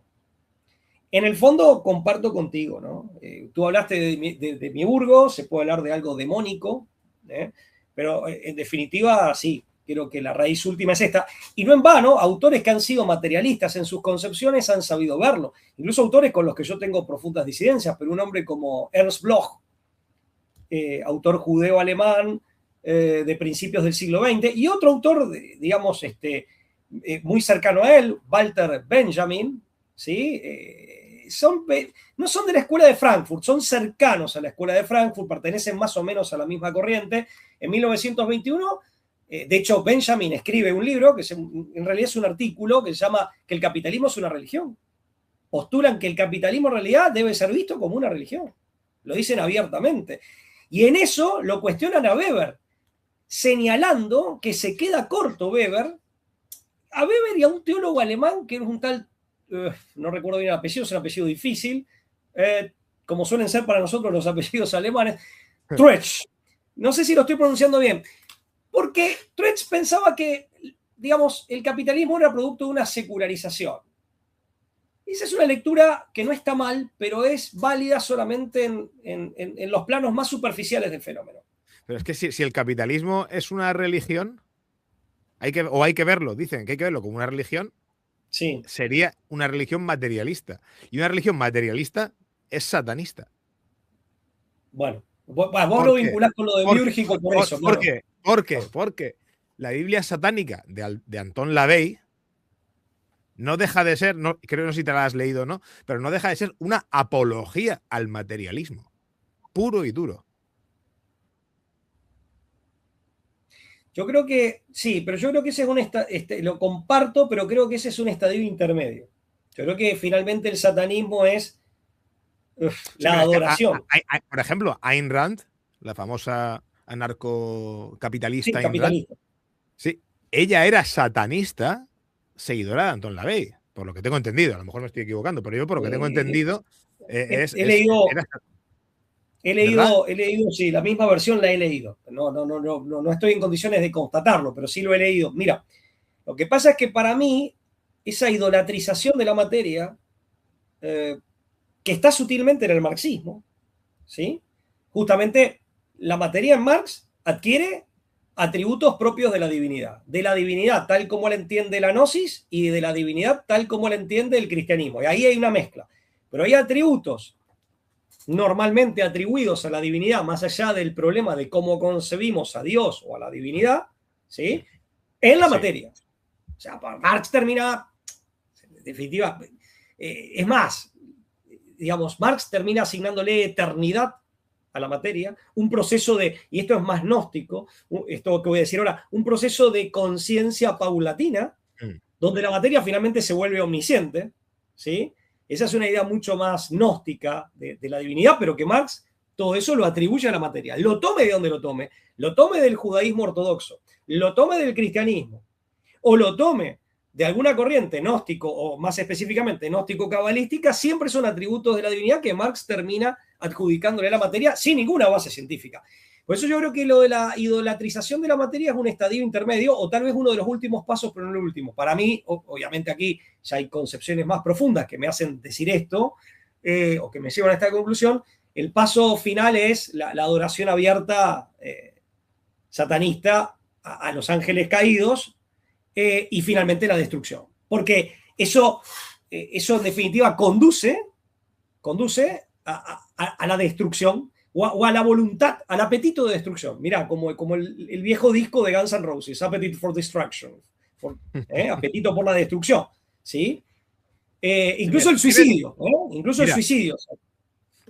En el fondo comparto contigo, ¿no? Tú hablaste de Miurgo, se puede hablar de algo demónico, pero en definitiva, sí, creo que la raíz última es esta. Y no en vano, autores que han sido materialistas en sus concepciones han sabido verlo. Incluso autores con los que yo tengo profundas disidencias, pero un hombre como Ernst Bloch, autor judeo-alemán de principios del siglo XX, y otro autor, digamos, muy cercano a él, Walter Benjamin, ¿sí? No son de la escuela de Frankfurt, son cercanos a la escuela de Frankfurt, pertenecen más o menos a la misma corriente. En 1921, de hecho, Benjamin escribe un libro, que en realidad es un artículo que se llama que el capitalismo es una religión. Postulan que el capitalismo en realidad debe ser visto como una religión. Lo dicen abiertamente. Y en eso lo cuestionan a Weber, señalando que se queda corto Weber, a Weber y a un teólogo alemán que es un tal, no recuerdo bien el apellido, es un apellido difícil, como suelen ser para nosotros los apellidos alemanes, Troeltsch. No sé si lo estoy pronunciando bien, porque Troeltsch pensaba que digamos, el capitalismo era producto de una secularización. Esa es una lectura que no está mal, pero es válida solamente en los planos más superficiales del fenómeno. Pero es que si el capitalismo es una religión, hay que verlo, dicen que hay que verlo como una religión, sí. Sería una religión materialista. Y una religión materialista es satanista. Bueno, vos lo vinculás con lo demiúrgico por eso. ¿Por qué? Porque la Biblia satánica de Anton LaVey no deja de ser, no, creo que no sé si te la has leído o no, pero no deja de ser una apología al materialismo, puro y duro. Yo creo que sí, pero yo creo que ese es lo comparto, pero creo que ese es un estadio intermedio. Yo creo que finalmente el satanismo es la adoración. Por ejemplo, Ayn Rand, la famosa anarcocapitalista Sí, Ayn Rand, sí, ella era satanista, seguidora de Anton LaVey, por lo que tengo entendido. A lo mejor me estoy equivocando, pero yo por lo que tengo entendido He leído, sí, la misma versión la he leído. No estoy en condiciones de constatarlo, pero sí lo he leído. Mira, lo que pasa es que para mí, esa idolatrización de la materia, que está sutilmente en el marxismo, ¿sí? Justamente la materia en Marx adquiere atributos propios de la divinidad tal como la entiende la gnosis y de la divinidad tal como la entiende el cristianismo. Y ahí hay una mezcla. Pero hay atributos normalmente atribuidos a la divinidad, más allá del problema de cómo concebimos a Dios o a la divinidad, ¿sí? En la materia. O sea, Marx termina, en definitiva, es más, digamos, Marx termina asignándole eternidad a la materia, un proceso de, y esto es más gnóstico, esto que voy a decir ahora, un proceso de conciencia paulatina, donde la materia finalmente se vuelve omnisciente, ¿sí? Esa es una idea mucho más gnóstica de la divinidad, pero que Marx todo eso lo atribuye a la materia. Lo tome de donde lo tome del judaísmo ortodoxo, lo tome del cristianismo, o lo tome de alguna corriente gnóstico, o más específicamente gnóstico-cabalística, siempre son atributos de la divinidad que Marx termina adjudicándole a la materia sin ninguna base científica. Por eso yo creo que lo de la idolatrización de la materia es un estadio intermedio, o tal vez uno de los últimos pasos, pero no el último. Para mí, obviamente aquí ya hay concepciones más profundas que me hacen decir esto, o que me llevan a esta conclusión. El paso final es la adoración abierta satanista a los ángeles caídos, y finalmente la destrucción. Porque eso en definitiva conduce a la destrucción, o a la voluntad, al apetito de destrucción. Mirá, como el viejo disco de Guns N' Roses, Appetite for Destruction, apetito por la destrucción, ¿sí? Incluso el suicidio, incluso el suicidio.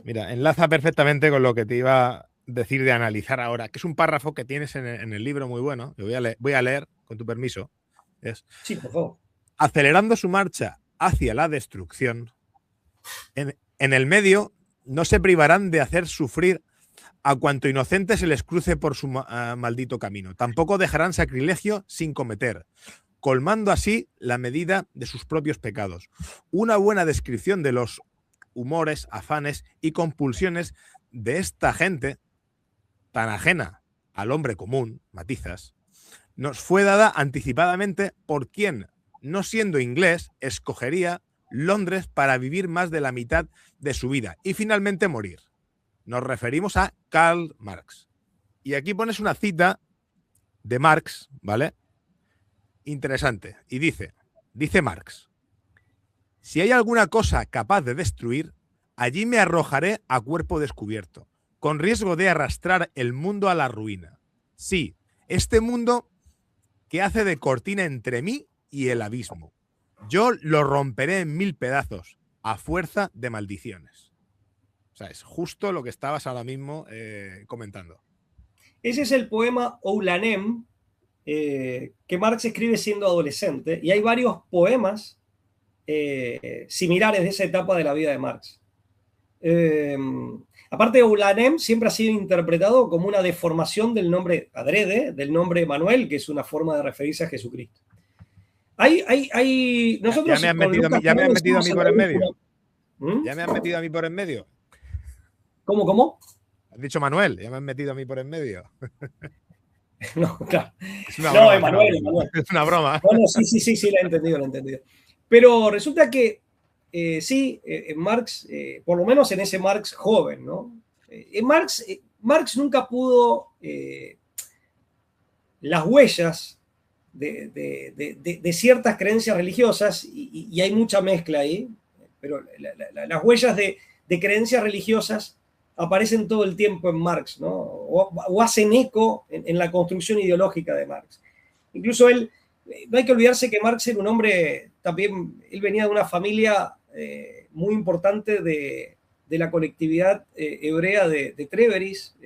Mira, enlaza perfectamente con lo que te iba a decir de analizar ahora, que es un párrafo que tienes en el libro muy bueno, que voy a leer, con tu permiso. Sí, por favor. Acelerando su marcha hacia la destrucción, en el medio no se privarán de hacer sufrir a cuanto inocente se les cruce por su maldito camino. Tampoco dejarán sacrilegio sin cometer, colmando así la medida de sus propios pecados. Una buena descripción de los humores, afanes y compulsiones de esta gente tan ajena al hombre común, matizas, nos fue dada anticipadamente por quien, no siendo inglés, escogería Londres para vivir más de la mitad de su vida y finalmente morir. Nos referimos a Karl Marx. Y aquí pones una cita de Marx, ¿vale? Interesante. Y dice Marx: si hay alguna cosa capaz de destruir, allí me arrojaré a cuerpo descubierto, con riesgo de arrastrar el mundo a la ruina. Sí, este mundo que hace de cortina entre mí y el abismo. Yo lo romperé en 1000 pedazos a fuerza de maldiciones. O sea, es justo lo que estabas ahora mismo comentando. Ese es el poema Oulanem, que Marx escribe siendo adolescente, y hay varios poemas similares de esa etapa de la vida de Marx. Aparte, Oulanem siempre ha sido interpretado como una deformación del nombre adrede, del nombre Manuel, que es una forma de referirse a Jesucristo. Nosotros ya me han metido a mí por en medio. Ya me han metido a mí por en medio. ¿Cómo? Has dicho Manuel, ya me han metido a mí por en medio. No, claro. Es una No, broma. Emanuel, Emanuel. Es una broma. Bueno, sí, la he entendido, la he entendido. Pero resulta que sí, Marx, por lo menos en ese Marx joven, ¿no? Marx nunca pudo las huellas de ciertas creencias religiosas, y hay mucha mezcla ahí, pero las huellas de creencias religiosas aparecen todo el tiempo en Marx, ¿no? O hacen eco en la construcción ideológica de Marx. Incluso él, no hay que olvidarse que Marx era un hombre, también, él venía de una familia muy importante de la colectividad hebrea de Treveris.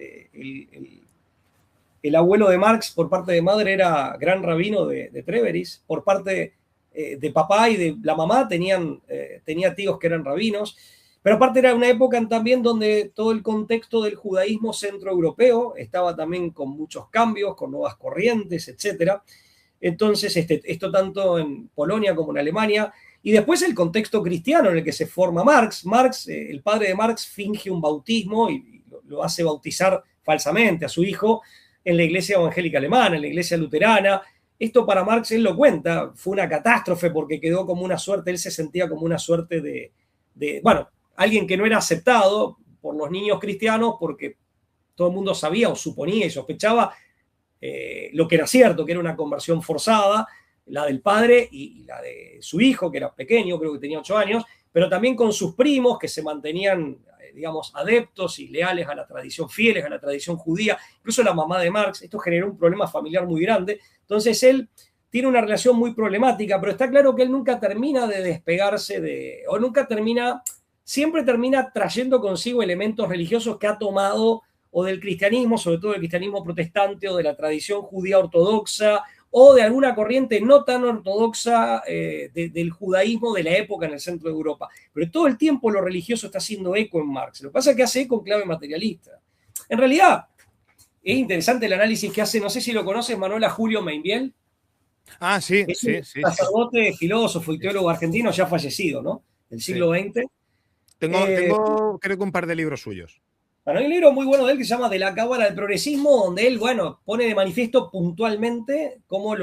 El abuelo de Marx, por parte de madre, era gran rabino de Treveris. Por parte de papá y de la mamá tenía tíos que eran rabinos. Pero aparte era una época también donde todo el contexto del judaísmo centroeuropeo estaba también con muchos cambios, con nuevas corrientes, etc. Entonces, esto tanto en Polonia como en Alemania. Y después el contexto cristiano en el que se forma Marx. El padre de Marx, finge un bautismo y lo hace bautizar falsamente a su hijo en la iglesia evangélica alemana, en la iglesia luterana. Esto para Marx, él lo cuenta, fue una catástrofe porque quedó como una suerte, él se sentía como una suerte bueno, alguien que no era aceptado por los niños cristianos porque todo el mundo sabía o suponía y sospechaba lo que era cierto, que era una conversión forzada, la del padre y la de su hijo, que era pequeño, creo que tenía 8 años, pero también con sus primos que se mantenían, digamos, adeptos y leales a la tradición, fieles a la tradición judía, incluso la mamá de Marx. Esto generó un problema familiar muy grande. Entonces él tiene una relación muy problemática, pero está claro que él nunca termina de despegarse siempre termina trayendo consigo elementos religiosos que ha tomado o del cristianismo, sobre todo del cristianismo protestante, o de la tradición judía ortodoxa, o de alguna corriente no tan ortodoxa del judaísmo de la época en el centro de Europa. Pero todo el tiempo lo religioso está haciendo eco en Marx. Lo que pasa es que hace eco en clave materialista. En realidad, es interesante el análisis que hace, no sé si lo conoces, Manuel, a Julio Mainviel. Ah, sí, Es sí, un sí. sacerdote, filósofo y teólogo argentino ya fallecido, ¿no? Del siglo XX. Tengo, creo que un par de libros suyos. Bueno, hay un libro muy bueno de él que se llama De la Cábala del Progresismo, donde él, bueno, pone de manifiesto puntualmente cómo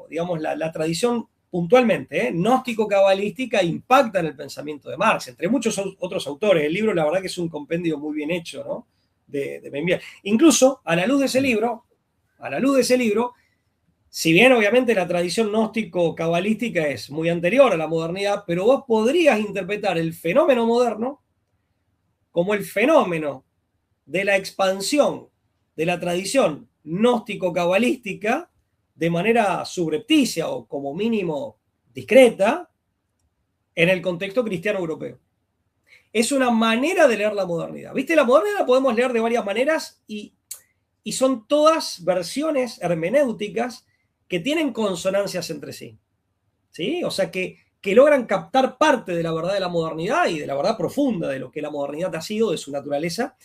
digamos, la tradición puntualmente, gnóstico-cabalística impacta en el pensamiento de Marx, entre muchos otros autores. El libro, la verdad que es un compendio muy bien hecho, ¿no? De Mainviel. Incluso, a la luz de ese libro, si bien obviamente la tradición gnóstico-cabalística es muy anterior a la modernidad, pero vos podrías interpretar el fenómeno moderno como el fenómeno de la expansión de la tradición gnóstico-cabalística de manera subrepticia o como mínimo discreta en el contexto cristiano europeo. Es una manera de leer la modernidad. ¿Viste? La modernidad la podemos leer de varias maneras y son todas versiones hermenéuticas que tienen consonancias entre sí. ¿Sí? O sea, que logran captar parte de la verdad de la modernidad y de la verdad profunda de lo que la modernidad ha sido, de su naturaleza,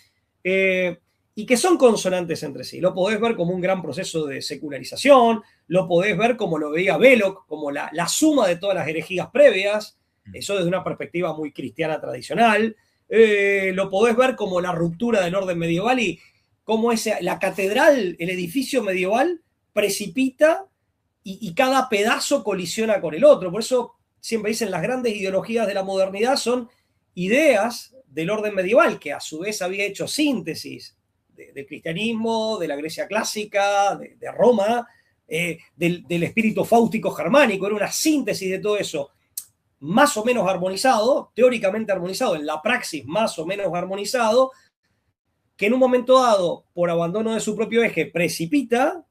y que son consonantes entre sí. Lo podés ver como un gran proceso de secularización, lo podés ver como lo veía Belloc, como la suma de todas las herejías previas, eso desde una perspectiva muy cristiana tradicional. Lo podés ver como la ruptura del orden medieval y cómo la catedral, el edificio medieval, precipita y cada pedazo colisiona con el otro. Por eso siempre dicen las grandes ideologías de la modernidad son ideas del orden medieval, que a su vez había hecho síntesis del cristianismo, de la Grecia clásica, de Roma, del espíritu fáustico germánico. Era una síntesis de todo eso, más o menos armonizado, teóricamente armonizado, en la praxis más o menos armonizado, que en un momento dado, por abandono de su propio eje, precipita.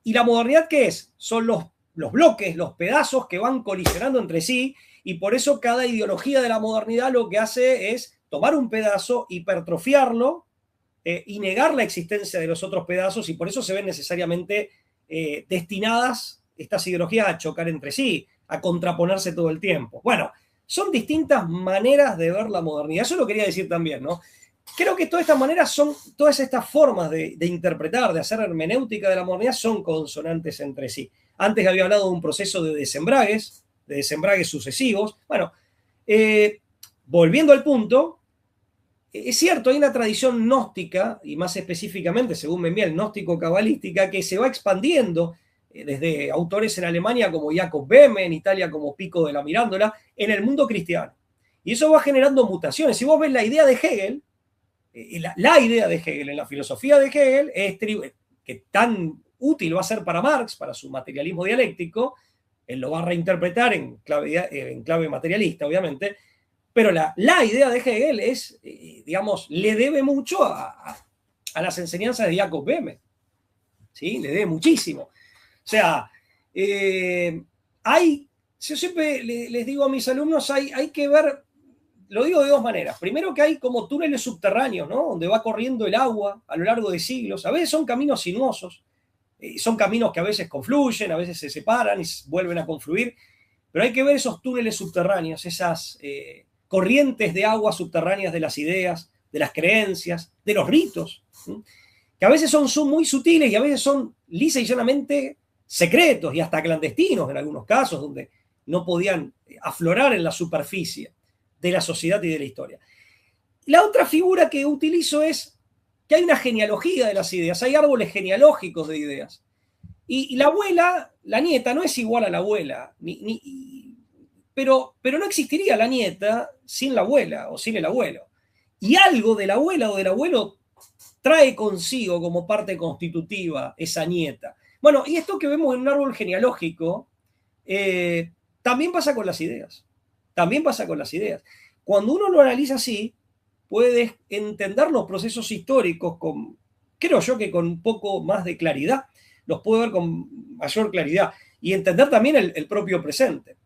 ¿Y la modernidad qué es? Son los bloques, los pedazos que van colisionando entre sí, y por eso cada ideología de la modernidad lo que hace es tomar un pedazo, hipertrofiarlo y negar la existencia de los otros pedazos, y por eso se ven necesariamente destinadas estas ideologías a chocar entre sí, a contraponerse todo el tiempo. Bueno, son distintas maneras de ver la modernidad. Eso lo quería decir también, ¿no? Creo que todas estas maneras todas estas formas de interpretar, de hacer hermenéutica de la modernidad son consonantes entre sí. Antes había hablado de un proceso de desembragues sucesivos. Bueno, volviendo al punto, es cierto, hay una tradición gnóstica, y más específicamente, según me envía, el gnóstico-cabalística, que se va expandiendo desde autores en Alemania como Jacob Böhme, en Italia como Pico de la Mirandola, en el mundo cristiano. Y eso va generando mutaciones. Si vos ves la idea de Hegel, la idea de Hegel, en la filosofía de Hegel, es que tan útil va a ser para Marx, para su materialismo dialéctico, él lo va a reinterpretar en clave materialista, obviamente, pero la idea de Hegel es, digamos, le debe mucho a las enseñanzas de Jacob Böhme, ¿sí? Le debe muchísimo. O sea, yo siempre les digo a mis alumnos, hay que ver, lo digo de dos maneras. Primero, que hay como túneles subterráneos, ¿no? Donde va corriendo el agua a lo largo de siglos. A veces son caminos sinuosos, son caminos que a veces confluyen, a veces se separan y vuelven a confluir, pero hay que ver esos túneles subterráneos, esas corrientes de agua subterráneas de las ideas, de las creencias, de los ritos, ¿sí? Que a veces son muy sutiles y a veces son lisa y llanamente secretos y hasta clandestinos en algunos casos, donde no podían aflorar en la superficie de la sociedad y de la historia. La otra figura que utilizo es que hay una genealogía de las ideas, hay árboles genealógicos de ideas. Y la abuela, la nieta, no es igual a la abuela, pero no existiría la nieta sin la abuela o sin el abuelo. Y algo de la abuela o del abuelo trae consigo como parte constitutiva esa nieta. Bueno, y esto que vemos en un árbol genealógico también pasa con las ideas. También pasa con las ideas. Cuando uno lo analiza así, puedes entender los procesos históricos creo yo que con un poco más de claridad, los puedo ver con mayor claridad y entender también el propio presente.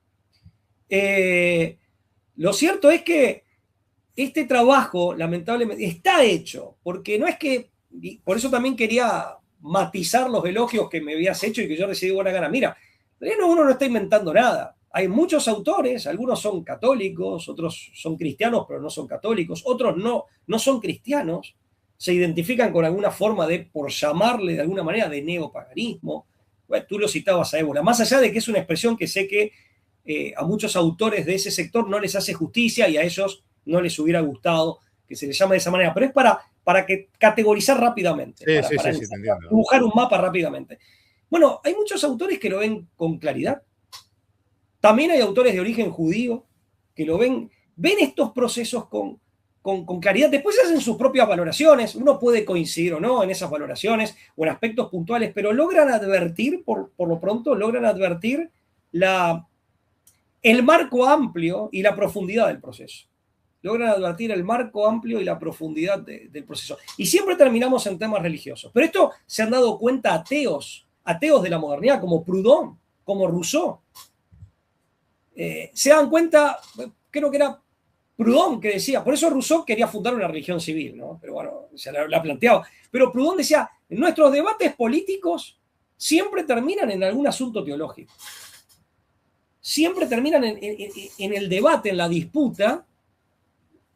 Lo cierto es que este trabajo, lamentablemente, está hecho, porque no es que, por eso también quería matizar los elogios que me habías hecho y que yo recibí buena gana. Mira, uno no está inventando nada. Hay muchos autores, algunos son católicos, otros son cristianos pero no son católicos, otros no son cristianos, se identifican con alguna forma por llamarle de alguna manera, de neopaganismo. Bueno, tú lo citabas a Ébola, más allá de que es una expresión que sé que a muchos autores de ese sector no les hace justicia y a ellos no les hubiera gustado que se les llame de esa manera, pero es para categorizar rápidamente, para dibujar un mapa rápidamente. Bueno, hay muchos autores que lo ven con claridad. También hay autores de origen judío que lo ven estos procesos con claridad. Después hacen sus propias valoraciones. Uno puede coincidir o no en esas valoraciones o en aspectos puntuales, pero logran advertir, por lo pronto, logran advertir el marco amplio y la profundidad del proceso. Logran advertir el marco amplio y la profundidad del proceso. Y siempre terminamos en temas religiosos. Pero esto se han dado cuenta ateos de la modernidad, como Proudhon, como Rousseau. Se dan cuenta, creo que era Proudhon que decía, por eso Rousseau quería fundar una religión civil, ¿no? Pero bueno, se la ha planteado. Pero Proudhon decía, nuestros debates políticos siempre terminan en algún asunto teológico. Siempre terminan en el debate, en la disputa,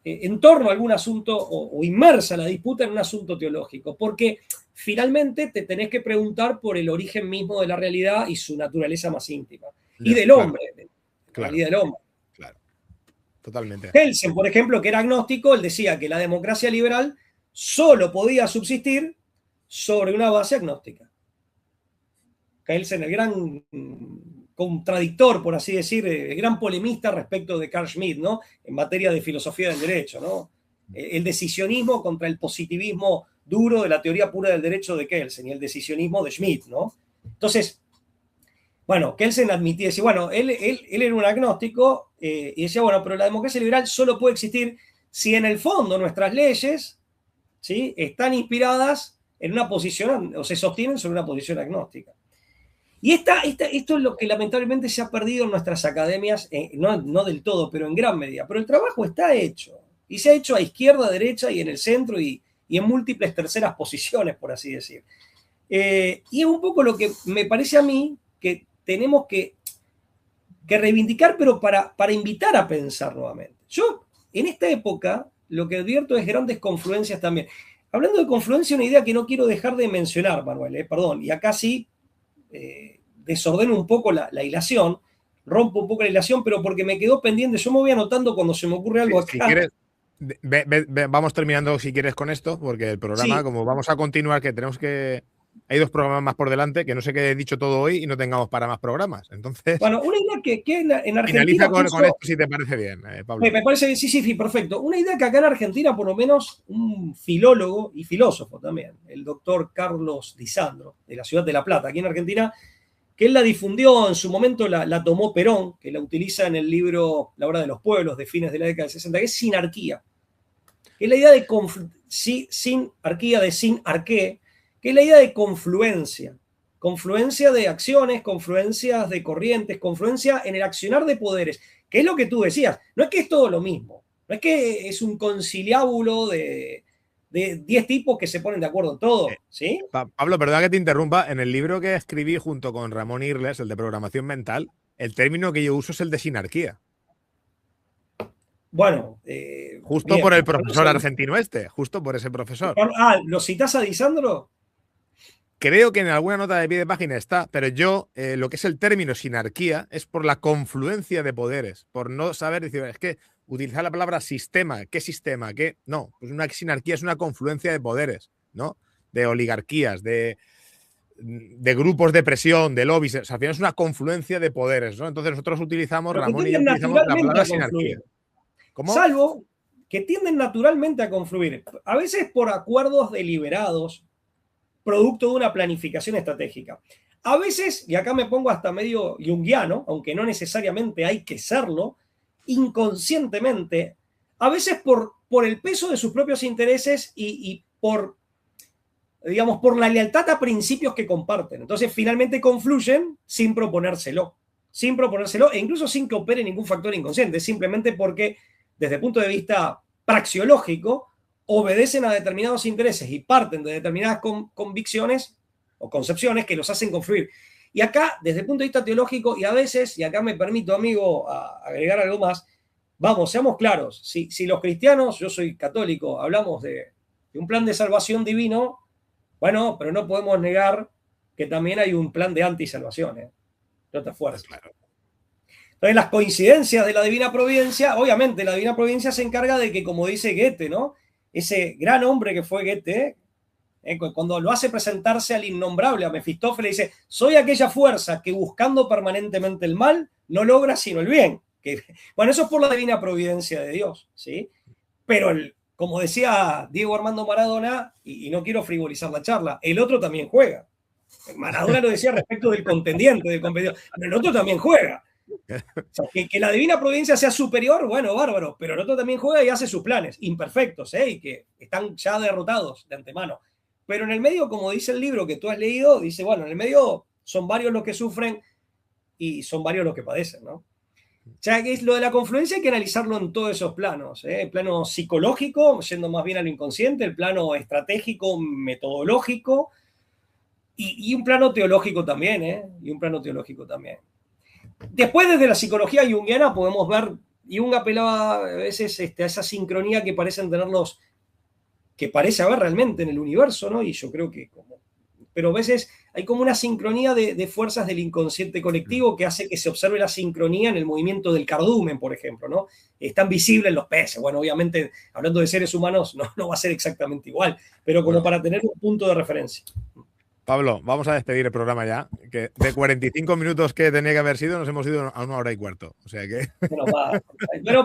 en torno a algún asunto o inmersa la disputa en un asunto teológico, porque finalmente te tenés que preguntar por el origen mismo de la realidad y su naturaleza más íntima. Y del hombre, la realidad del hombre. Claro, totalmente. Kelsen, por ejemplo, que era agnóstico, él decía que la democracia liberal solo podía subsistir sobre una base agnóstica. Kelsen, el gran contradictor, por así decir, el gran polemista respecto de Carl Schmitt, ¿no? En materia de filosofía del derecho, ¿no? El decisionismo contra el positivismo duro de la teoría pura del derecho de Kelsen y el decisionismo de Schmitt, ¿no? Entonces, bueno, Kelsen admitía, decía, bueno, él era un agnóstico y decía, bueno, pero la democracia liberal solo puede existir si en el fondo nuestras leyes, ¿sí?, están inspiradas en una posición, o se sostienen sobre una posición agnóstica. Y esto es lo que lamentablemente se ha perdido en nuestras academias, no del todo, pero en gran medida. Pero el trabajo está hecho, y se ha hecho a izquierda, a derecha y en el centro y en múltiples terceras posiciones, por así decir. Y es un poco lo que me parece a mí que tenemos que reivindicar, pero para invitar a pensar nuevamente. Yo, en esta época, lo que advierto es grandes confluencias también. Hablando de confluencia, una idea que no quiero dejar de mencionar, Manuel, perdón, y acá sí desordeno un poco la hilación, rompo un poco la hilación, pero porque me quedó pendiente, yo me voy anotando cuando se me ocurre algo acá. Vamos terminando si quieres con esto, porque el programa, Sí, como vamos a continuar, que tenemos que... Hay 2 programas más por delante, que no sé qué he dicho todo hoy y no tengamos para más programas. Entonces, bueno, una idea que en finaliza Argentina con esto puso, si te parece bien, Pablo. me parece, sí, sí, sí, perfecto. Una idea que acá en Argentina, por lo menos, un filólogo y filósofo también, el doctor Carlos Di Sandro, de la ciudad de La Plata, aquí en Argentina, que él la difundió en su momento, la tomó Perón, que la utiliza en el libro La Hora de los Pueblos, de fines de la década del 60, que es sinarquía, que es la idea de sinarquía, de sinarqué, que es la idea de confluencia. Confluencia de acciones, confluencias de corrientes, confluencia en el accionar de poderes, que es lo que tú decías. No es que es todo lo mismo, no es que es un conciliábulo de 10 tipos que se ponen de acuerdo en todo, ¿sí? Pablo, perdona que te interrumpa. En el libro que escribí junto con Ramón Irles, el de programación mental, el término que yo uso es el de sinarquía. Bueno, Justo bien. por el profesor argentino justo por ese profesor. ¿Lo citás a Disandro? Creo que en alguna nota de pie de página está, pero yo lo que es el término sinarquía es por la confluencia de poderes, por no saber decir, es que utilizar la palabra sistema, ¿qué sistema? ¿Qué? No, pues una sinarquía es una confluencia de poderes, ¿no? De oligarquías, de grupos de presión, de lobbies, o sea, al final es una confluencia de poderes, ¿no? Entonces nosotros utilizamos, Pero que Ramón y yo tienden utilizamos la naturalmente palabra a confluir. sinarquía. ¿Cómo? Salvo que tienden naturalmente a confluir, a veces por acuerdos deliberados, producto de una planificación estratégica. A veces, y acá me pongo hasta medio junguiano, aunque no necesariamente hay que serlo, inconscientemente, a veces por el peso de sus propios intereses y por, digamos, por la lealtad a principios que comparten. Entonces, finalmente confluyen sin proponérselo e incluso sin que opere ningún factor inconsciente, simplemente porque, desde el punto de vista praxiológico, obedecen a determinados intereses y parten de determinadas convicciones o concepciones que los hacen confluir. Y acá, desde el punto de vista teológico, y a veces, y acá me permito, amigo, agregar algo más, vamos, seamos claros, si los cristianos, yo soy católico, hablamos de un plan de salvación divino, bueno, pero no podemos negar que también hay un plan de antisalvación, ¿eh? No te esfuerces. Claro. Entonces, las coincidencias de la divina providencia, obviamente, la divina providencia se encarga de que, como dice Goethe, ¿no? Ese gran hombre que fue Goethe, cuando lo hace presentarse al innombrable, a Mefistófeles, dice, soy aquella fuerza que buscando permanentemente el mal, no logra sino el bien. Bueno, eso es por la divina providencia de Dios, ¿sí? Pero, como decía Diego Armando Maradona, y no quiero frivolizar la charla, el otro también juega. Maradona lo decía respecto del contendiente, del competidor, pero el otro también juega. O sea, que la divina providencia sea superior, bueno, bárbaro, pero el otro también juega y hace sus planes, imperfectos, y que están ya derrotados de antemano. Pero en el medio, como dice el libro que tú has leído, dice, bueno, en el medio son varios los que sufren y son varios los que padecen, ¿no? O sea, que es lo de la confluencia hay que analizarlo en todos esos planos, el plano psicológico, yendo más bien a lo inconsciente, el plano estratégico, metodológico y un plano teológico también, y un plano teológico también. Después, desde la psicología junguiana podemos ver, Jung apelaba a veces a esa sincronía que parecen tener que parece haber realmente en el universo, ¿no? Y yo creo que pero a veces hay como una sincronía de fuerzas del inconsciente colectivo que hace que se observe la sincronía en el movimiento del cardumen, por ejemplo, ¿no? Es tan visible en los peces. Bueno, obviamente, hablando de seres humanos, no va a ser exactamente igual, pero como para tener un punto de referencia. Pablo, vamos a despedir el programa ya, que de 45 minutos que tenía que haber sido, nos hemos ido a 1 hora y cuarto. O sea que... Pero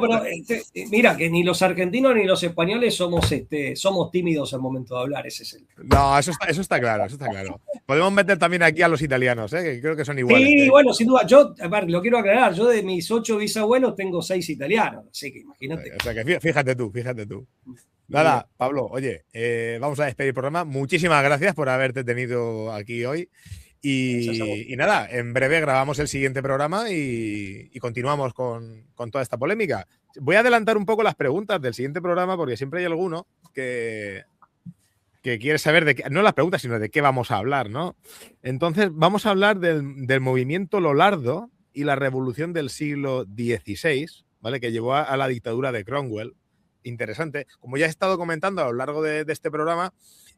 mira, que ni los argentinos ni los españoles somos tímidos al momento de hablar. Ese es el... No, eso está claro, eso está claro. Podemos meter también aquí a los italianos, que creo que son iguales. Sí, bueno, sin duda. Yo, a ver, lo quiero aclarar, yo de mis 8 bisabuelos tengo 6 italianos, así que imagínate. O sea que fíjate tú. Nada, Pablo, oye, vamos a despedir el programa. Muchísimas gracias por haberte tenido aquí hoy. Y nada, en breve grabamos el siguiente programa y continuamos con toda esta polémica. Voy a adelantar un poco las preguntas del siguiente programa porque siempre hay alguno que quiere saber de qué, no las preguntas, sino de qué vamos a hablar, ¿no? Entonces, vamos a hablar del movimiento Lolardo y la revolución del siglo XVI, ¿vale? Que llevó a la dictadura de Cromwell. Interesante. Como ya he estado comentando a lo largo de este programa,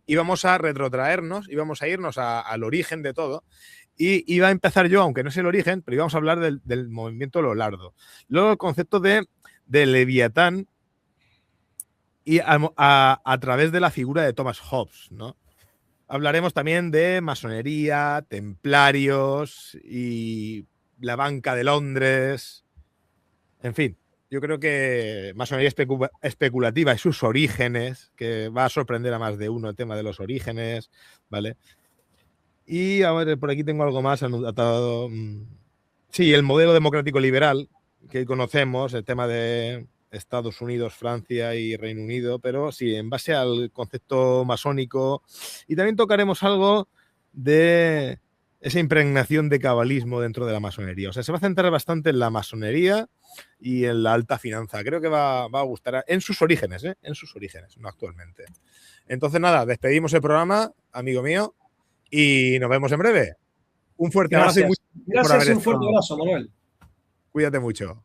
íbamos a retrotraernos, íbamos a irnos al origen de todo y iba a empezar yo, aunque no sé el origen, pero íbamos a hablar del movimiento Lolardo. Luego el concepto de Leviatán y a través de la figura de Thomas Hobbes, ¿no? Hablaremos también de masonería, templarios y la Banca de Londres. En fin, yo creo que masonería especulativa y sus orígenes, que va a sorprender a más de uno el tema de los orígenes, ¿vale? Y a ver, por aquí tengo algo más anotado. Sí, el modelo democrático liberal que conocemos, el tema de Estados Unidos, Francia y Reino Unido, pero sí, en base al concepto masónico. Y también tocaremos algo de esa impregnación de cabalismo dentro de la masonería. O sea, se va a centrar bastante en la masonería y en la alta finanza. Creo que va a gustar en sus orígenes, ¿eh? En sus orígenes, no actualmente. Entonces, nada, despedimos el programa, amigo mío, y nos vemos en breve. Un fuerte abrazo y Gracias. muchas gracias por haber Gracias y un fuerte estado. abrazo, Manuel. Cuídate mucho.